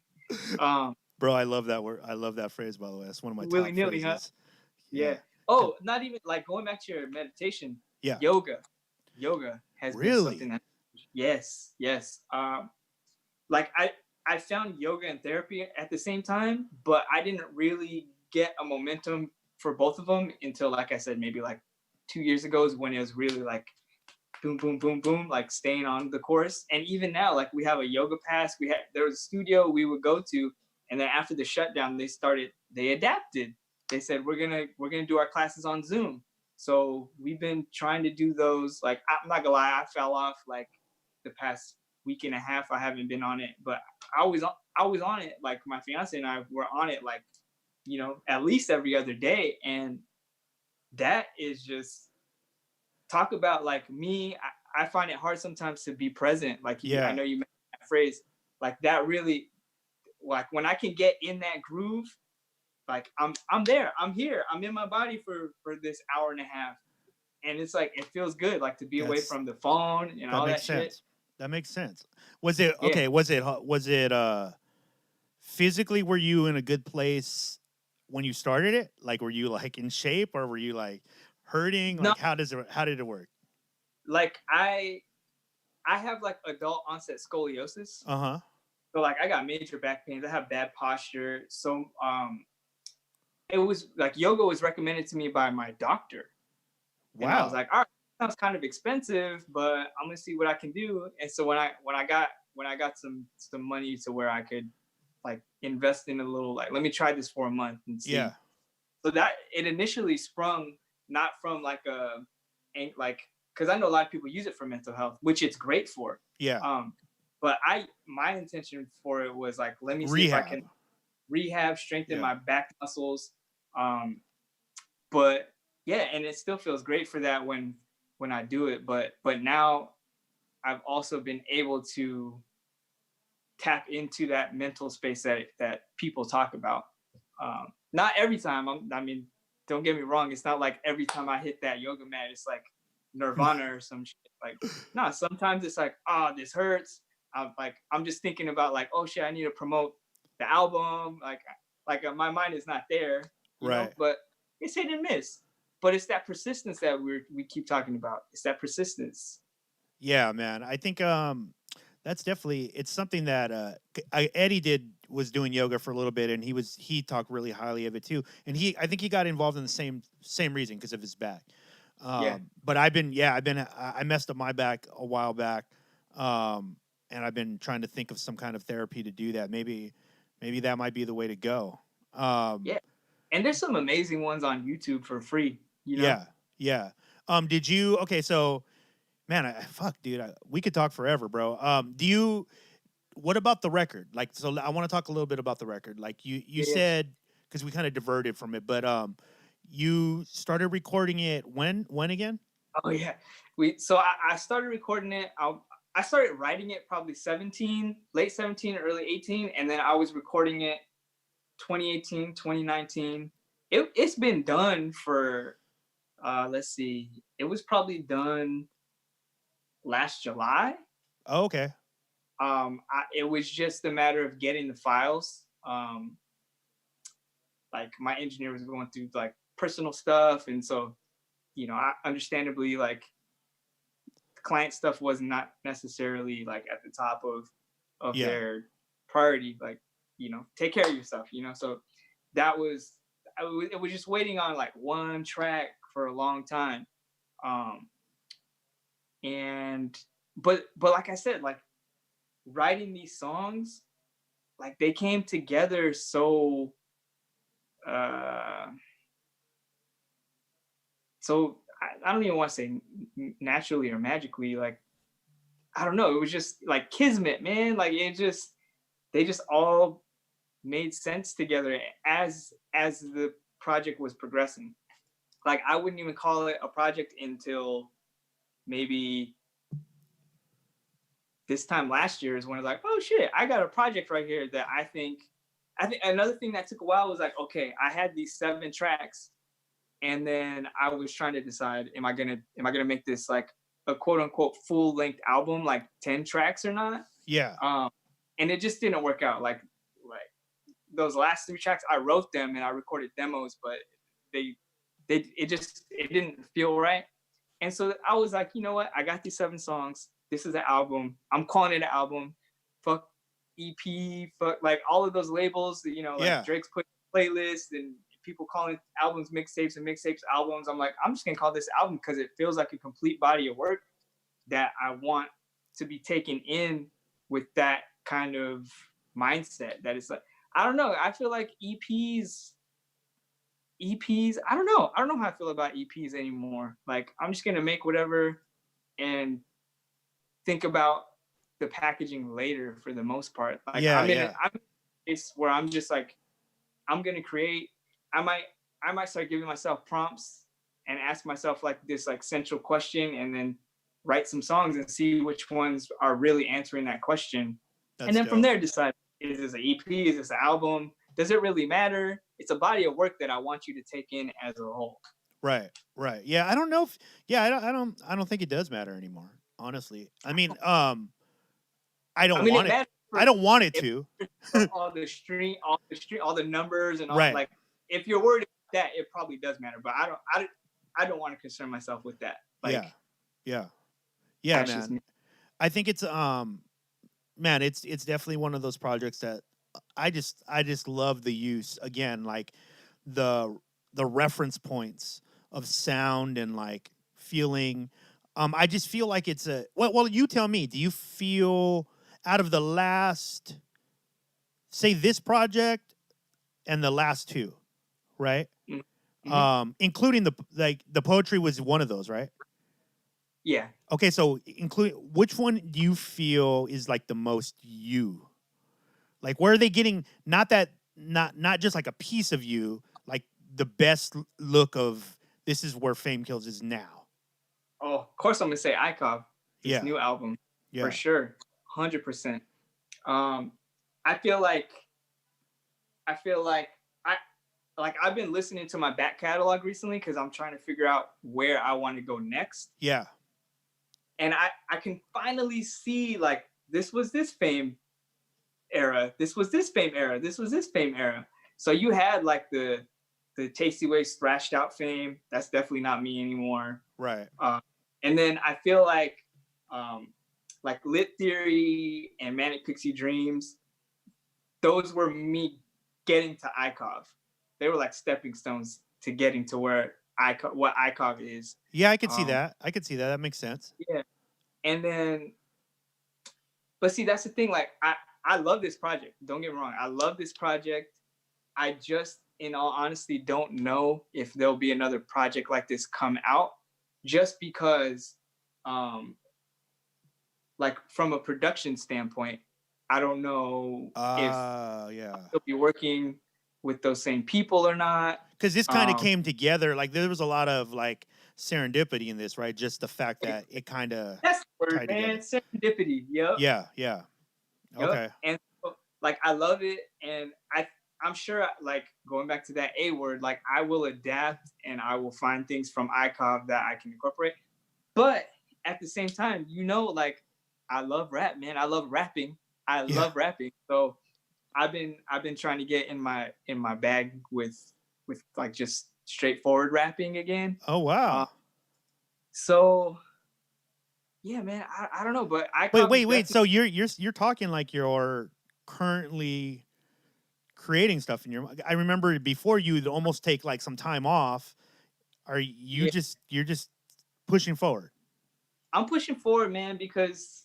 S2: Um
S1: Bro, I love that word. I love that phrase, by the way. That's one of my top
S2: willy-nilly, huh?
S1: phrases. Yeah.
S2: Yeah. Oh, not even like going back to your meditation,
S1: Yeah.
S2: yoga. Yoga has been something
S1: Really?
S2: that yes, yes. Like I found yoga and therapy at the same time, but I didn't really get a momentum for both of them until, like I said, maybe like 2 years ago is when it was really like boom, boom, boom, boom, like staying on the course. And even now, like we have a yoga pass. There was a studio we would go to, and then after the shutdown, they adapted. They said we're gonna do our classes on Zoom. So we've been trying to do those. Like I'm not gonna lie, I fell off like the past week and a half. I haven't been on it, but I was on it. Like my fiance and I were on it like, at least every other day. And that is just talk about like me. I find it hard sometimes to be present. Like I
S1: Yeah.
S2: know you mentioned that phrase, like that really, like when I can get in that groove, like I'm there, I'm here, I'm in my body for this hour and a half, and it's like it feels good, like to be away
S1: That's
S2: from the phone and
S1: that
S2: all
S1: makes
S2: that shit.
S1: sense. That makes sense. Was it
S2: Yeah.
S1: okay, was it physically were you in a good place when you started it? Like were you like in shape or were you like hurting?
S2: No,
S1: Like how did it work?
S2: like I have like adult onset scoliosis.
S1: Uh-huh.
S2: So like I got major back pains. I have bad posture. So it was like yoga was recommended to me by my doctor. And I was
S1: Wow.
S2: like, all right, sounds kind of expensive, but I'm gonna see what I can do. And so when I got some money to where I could like invest in a little, like let me try this for a month and
S1: Yeah.
S2: see. So that it initially sprung not from like like because I know a lot of people use it for mental health, which it's great for.
S1: Yeah.
S2: Um, but my intention for it was like, let me see if I can
S1: Rehab.
S2: rehab, strengthen
S1: Yeah.
S2: my back muscles. Um, but yeah, and it still feels great for that when I do it. But now I've also been able to tap into that mental space that people talk about. Not every time. I mean, don't get me wrong. It's not like every time I hit that yoga mat, it's like nirvana or some shit. Like, nah. Sometimes it's like, this hurts. I'm just thinking about like, oh shit, I need to promote the album. Like my mind is not there,
S1: Right.
S2: But it's hit and miss. But it's that persistence that we keep talking about. It's that persistence.
S1: Yeah, man. I think that's definitely it's something that Eddie did was doing yoga for a little bit and he talked really highly of it too. And I think he got involved in the same reason because of his back.
S2: Yeah.
S1: But I messed up my back a while back. Um and I've been trying to think of some kind of therapy to do that. Maybe that might be the way to go.
S2: Yeah. And there's some amazing ones on YouTube for free.
S1: Yeah. Yeah. Did you okay, so man, fuck, dude. We could talk forever, bro. What about the record? Like, so I want to talk a little bit about the record. Like, you
S2: Yeah, yeah.
S1: said because we kind of diverted from it, but you started recording it when again?
S2: Oh yeah. I started recording it. I started writing it probably late 17 or early 18, and then I was recording it 2018, 2019. It's been done for let's see. It was probably done last July.
S1: Oh, okay.
S2: It was just a matter of getting the files. Like my engineer was going through like personal stuff, and so I understandably like client stuff was not necessarily like at the top of
S1: Yeah,
S2: their priority. Like take care of yourself. So that was it was just waiting on like one track for a long time. Um, and but like I said, like writing these songs, like they came together so uh so I don't even want to say naturally or magically. Like I don't know, it was just like kismet, man. Like they just all made sense together as the project was progressing. Like I wouldn't even call it a project until maybe this time last year is when it's like, oh shit, I got a project right here that I think another thing that took a while was like, okay, I had these 7 tracks, and then I was trying to decide, am I gonna make this like a quote unquote full length album, like 10 tracks or not?
S1: Yeah.
S2: Um, and it just didn't work out. Like those last 3 tracks, I wrote them and I recorded demos, but they it didn't feel right. And so I was like, you know what? I got these 7 songs. This is an album. I'm calling it an album. Fuck EP. Fuck like all of those labels. That, like
S1: Yeah.
S2: Drake's put playlist and people calling albums mixtapes and mixtapes albums. I'm like, I'm just gonna call this album because it feels like a complete body of work that I want to be taken in with that kind of mindset. That it's like, I don't know. I feel like EPs, I don't know. I don't know how I feel about EPs anymore. Like I'm just gonna make whatever and think about the packaging later for the most part. Like
S1: Yeah.
S2: I'm in
S1: Yeah.
S2: I'm in a place where I'm just like, I'm gonna create. I might I might start giving myself prompts and ask myself like this like central question, and then write some songs and see which ones are really answering that question. And
S1: That's
S2: then from
S1: dope.
S2: there decide, is this an EP? Is this an album? Does it really matter? It's a body of work that I want you to take in as a whole.
S1: Right. Right. Yeah. I don't know if. Yeah. I don't think it does matter anymore. Honestly. I mean, I
S2: I
S1: don't
S2: mean, it
S1: want it.
S2: matters
S1: I
S2: for
S1: don't want it
S2: if
S1: to.
S2: all the numbers and all
S1: Right.
S2: like. If you're worried about that, it probably does matter. But I don't want to concern myself with that. Like
S1: Yeah. Yeah. Yeah,
S2: that's just
S1: man.
S2: me.
S1: I think it's man, it's definitely one of those projects that I just love the use again, like the reference points of sound and like feeling. I just feel like it's a well, you tell me, do you feel out of the last, say, this project and the last two, right?
S2: Mm-hmm.
S1: Including the poetry was one of those, right?
S2: Yeah.
S1: Okay, so include, which one do you feel is like the most you? Like where are they getting not just like a piece of you, like the best look of this is where Faimkills is now.
S2: Oh, of course I'm gonna say Icov, this
S1: Yeah.
S2: new album, for
S1: Yeah.
S2: sure, 100%. Um, I feel like I feel like I've been listening to my back catalog recently because I'm trying to figure out where I want to go next,
S1: Yeah.
S2: and I can finally see like this was this fame era, this was this fame era, this was this fame era. So you had like the Tasty Waves thrashed out fame. That's definitely not me anymore.
S1: Right.
S2: And then I feel like Lit Theory and Manic Pixie Dreams, those were me getting to Icov. They were like stepping stones to getting to where what Icov is.
S1: Yeah, I could see that. I could see that. That makes sense.
S2: Yeah. And then, but see, that's the thing. Like, I love this project. Don't get me wrong. I love this project. I just, in all honesty, don't know if there'll be another project like this come out, just because, like from a production standpoint, I don't know if
S1: Yeah.
S2: they'll be working with those same people or not.
S1: Because this kind of came together. Like there was a lot of like serendipity in this, right? Just the fact that it kind of
S2: That's the word,
S1: tied
S2: man.
S1: together.
S2: Serendipity. Yep.
S1: Yeah. Yeah.
S2: Yep.
S1: Okay.
S2: And so, like I love it, and I'm sure, like going back to that A word, like I will adapt and I will find things from ICOV that I can incorporate. But at the same time, like I love rap, man. I love rapping. I love rapping. So I've been trying to get in my bag with like just straightforward rapping again.
S1: Oh wow.
S2: So yeah, man. I don't know, but
S1: Wait. So you're talking like you're currently creating stuff in your. I remember before you'd almost take like some time off. Are you you're just pushing forward?
S2: I'm pushing forward, man, because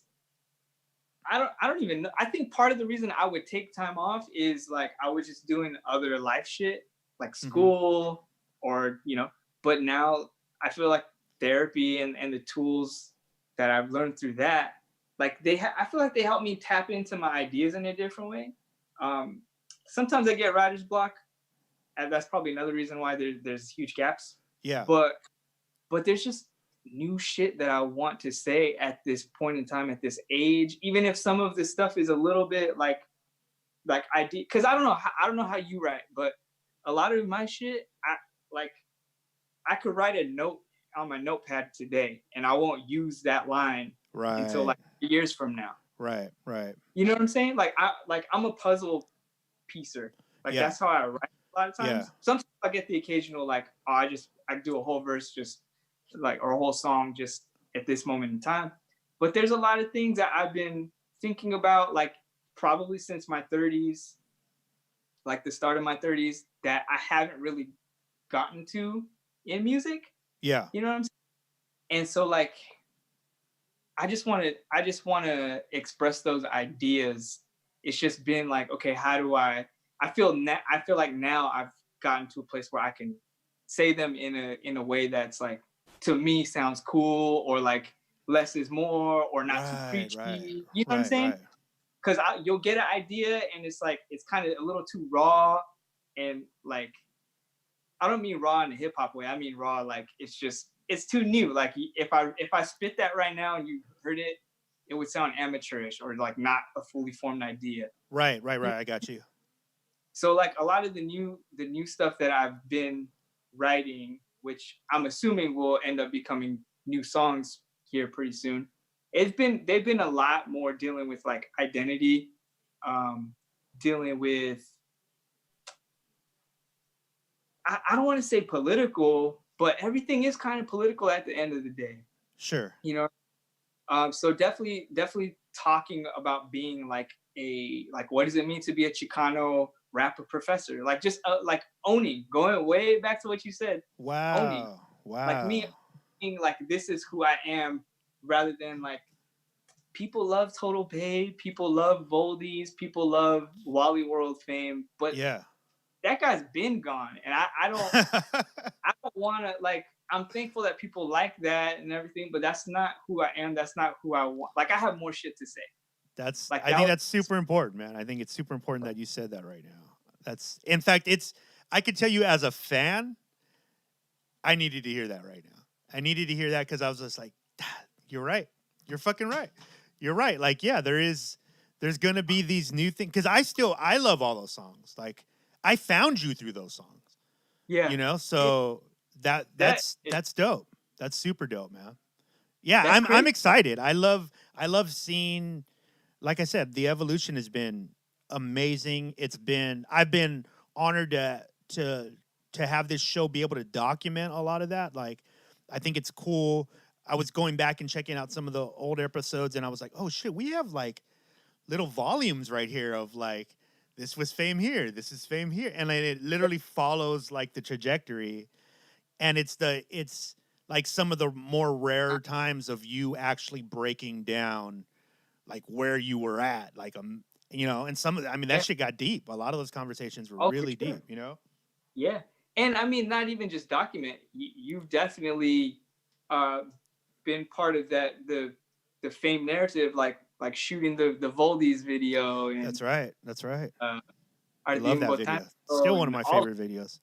S2: I don't even know. I think part of the reason I would take time off is like I was just doing other life shit like school or but now I feel like therapy and the tools that I've learned through that like I feel like they help me tap into my ideas in a different way. Um, Sometimes I get writer's block, and that's probably another reason why there's huge gaps.
S1: Yeah.
S2: But there's just new shit that I want to say at this point in time, at this age, even if some of this stuff is a little bit like idea, because I don't know how you write, but a lot of my shit, like I could write a note on my notepad today and I won't use that line until
S1: Right.
S2: like years from now.
S1: Right. Right.
S2: You know what I'm saying? I'm a puzzle piecer. Like
S1: Yeah.
S2: that's how I write a lot of
S1: Yeah.
S2: times. Sometimes I get the occasional like, oh, I do a whole verse just like, or a whole song just at this moment in time. But there's a lot of things that I've been thinking about, like probably since my 30s, like the start of my 30s, that I haven't really gotten to in music.
S1: Yeah.
S2: You know what I'm saying? And so like I just want to express those ideas. It's just been like, okay, how do I feel like now I've gotten to a place where I can say them in a way that's like, to me, sounds cool, or like less is more, or not too
S1: Right. Right.
S2: preachy. You know what I'm
S1: Right.
S2: saying?
S1: Right.
S2: Because you'll get an idea and it's like it's kind of a little too raw, and like I don't mean raw in a hip hop way. I mean raw like it's too new. Like if I spit that right now and you heard it, it would sound amateurish or like not a fully formed idea.
S1: Right. Right. Right. I got you.
S2: So like a lot of the new stuff that I've been writing, which I'm assuming will end up becoming new songs here pretty soon. They've been a lot more dealing with like identity, um, dealing with I don't want to say political, but everything is kind of political at the end of the day.
S1: Sure.
S2: You know, so definitely talking about being like what does it mean to be a Chicano rapper professor? Like just like owning, going way back to what you said, owning.
S1: Wow.
S2: Like me,
S1: Wow.
S2: being like this is who I am, rather than like people love Total Bay, people love Voldy's, people love Wally World fame, but
S1: Yeah.
S2: that guy's been gone, and I don't want to like. I'm thankful that people like that and everything, but that's not who I am. That's not who I want. Like I have more shit to say. Like
S1: I
S2: that
S1: think
S2: was
S1: that's super important, man. I think it's super important that you said that right now. That's in fact it's I could tell you as a fan, I needed to hear that right now. I needed to hear that because I was just like, "Ah, you're right. You're fucking right. You're right. Like, yeah, there's gonna be these new things. Cause I love all those songs. Like I found you through those songs.
S2: yeah, yeah.
S1: So
S2: That
S1: that's dope. That's super dope, man. Yeah,
S2: that's
S1: I'm
S2: crazy.
S1: excited. I love seeing, like I said, the evolution has been amazing. I've been honored to have this show be able to document a lot of that. Like I think it's cool. I was going back and checking out some of the old episodes and I was like, "Oh shit, we have like little volumes right here of like this was fame here, this is fame here." And like, it literally follows like the trajectory and it's like some of the more rare times of you actually breaking down like where you were at, like and some of I mean that
S2: Yeah.
S1: shit got deep. A lot of those conversations were
S2: Oh, for
S1: really
S2: sure.
S1: deep.
S2: Yeah, and I mean, not even just document. You've definitely uh, been part of the fame narrative, like shooting the Voldy's video and
S1: That's right. That's right.
S2: uh,
S1: I love
S2: Ardian
S1: that video. Still
S2: Botanero
S1: one of
S2: and
S1: my
S2: all.
S1: favorite videos.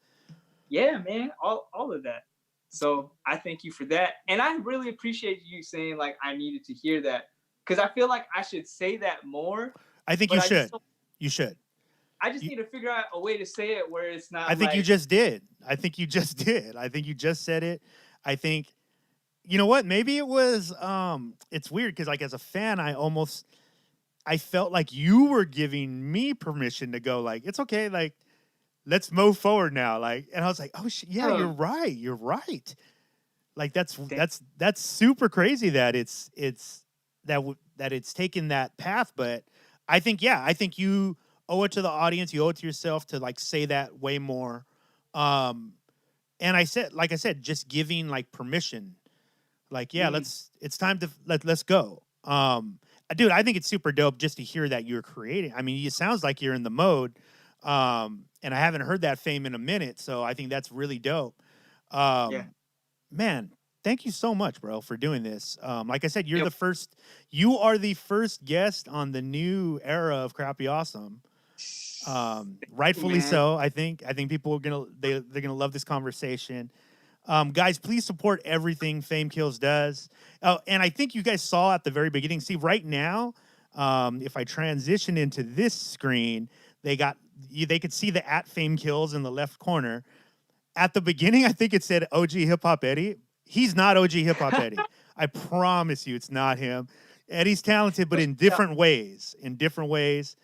S2: Yeah, man, all of that. So I thank you for that, and I really appreciate you saying like I needed to hear that, because I feel like I should say that more,
S1: I think
S2: but
S1: you should. You should.
S2: I just
S1: You,
S2: need to figure out a way to say it where it's
S1: I
S2: not
S1: think you
S2: like,
S1: just did. I think you just did. I think you just said it. I think you know what? Maybe it was it's weird because like as a fan, I felt like you were giving me permission to go like, it's okay, like let's move forward now. Like and I was like, oh shit, yeah, you're
S2: oh,
S1: right. You're right. Like
S2: damn,
S1: that's super crazy that that it's taken that path. But I think yeah, I think you owe it to the audience, you owe it to yourself to like say that way more. Um, and like I said, just giving like permission, like yeah,
S2: mm,
S1: it's time to let's go. Dude, I think it's super dope just to hear that you're creating. I mean, it sounds like you're in the mode. And I haven't heard that fame in a minute, so I think that's really dope.
S2: yeah.
S1: Um, man, thank you so much, bro, for doing this. Like I said,
S2: Yep.
S1: you are the first guest on the new era of Crappy Awesome. Rightfully
S2: Man.
S1: so. I think people are they're gonna love this conversation. Guys, please support everything Faimkills does. Oh, and I think you guys saw at the very beginning. See, right now, if I transition into this screen, they could see the at Faimkills in the left corner. At the beginning, I think it said OG Hip Hop Eddie. He's not OG Hip Hop Eddie. I promise you, it's not him. Eddie's talented, but in different ways. In different ways.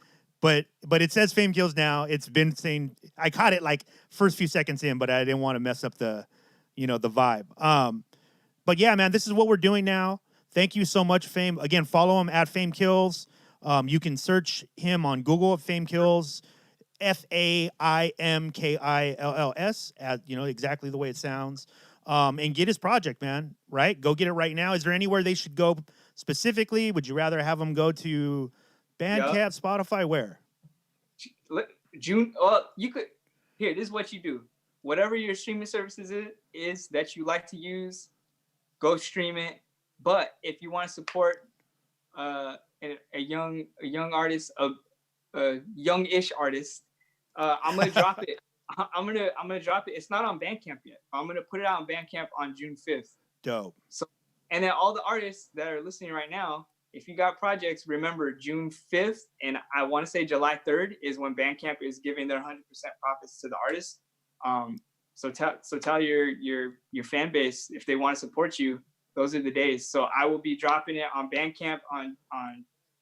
S1: But it says Faimkills now. It's been saying I caught it like first few seconds in, but I didn't want to mess up the vibe. But yeah, man, this is what we're doing now. Thank you so much, Fame. Again, follow him at Faimkills. You can search him on Google at Faimkills. Faimkills, as exactly the way it sounds. And get his project, man. Right? Go get it right now. Is there anywhere they should go specifically? Would you rather have them go to Bandcamp, Spotify, where?
S2: June. Well, you could. Here, this is what you do. Whatever your streaming services is that you like to use, go stream it. But if you want to support a young artist, a young-ish artist, I'm gonna drop it. I'm gonna drop it. It's not on Bandcamp yet. I'm gonna put it out on Bandcamp on June 5th.
S1: Dope.
S2: So, and then all the artists that are listening right now, if you got projects, remember June 5th and I want to say July 3rd is when Bandcamp is giving their 100% profits to the artists. So tell your fan base if they want to support you, those are the days. So I will be dropping it on Bandcamp on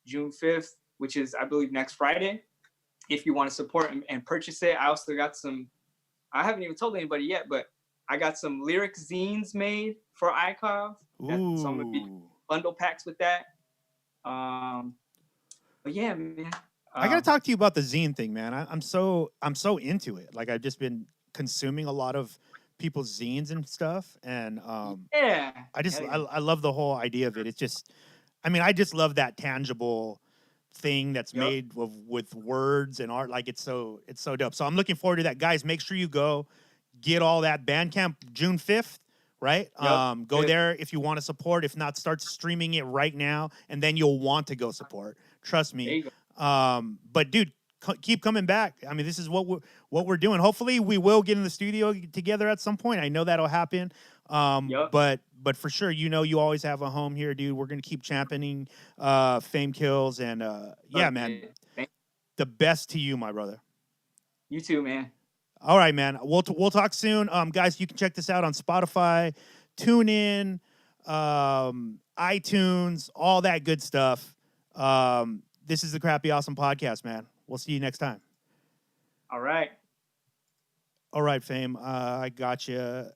S2: June 5th, which is I believe next Friday. If you want to support and purchase it, I also got some. I haven't even told anybody yet, but I got some lyric zines made for iCov. So I'm gonna be bundle packs with that. But yeah, man.
S1: I gotta talk to you about the zine thing, man. I'm so into it. Like I've just been consuming a lot of people's zines and stuff, and
S2: yeah,
S1: I love the whole idea of it. It's just, I just love that tangible thing that's made with words and art. Like it's so dope. So I'm looking forward to that, guys. Make sure you go get all that. Bandcamp June 5th. Right? Go there if you want to support. If not, start streaming it right now, and then you'll want to go support. Trust me. But dude, keep coming back. This is what we're doing. Hopefully, we will get in the studio together at some point. I know that'll happen. But for sure, you always have a home here, dude. We're gonna keep championing Faimkills, and yeah, man. The best to you, my brother.
S2: You too, man.
S1: All right, man. We'll talk soon. Guys, you can check this out on Spotify, TuneIn, iTunes, all that good stuff. This is the Crappy Awesome Podcast, man. We'll see you next time.
S2: All right.
S1: All right, Fame. I got you.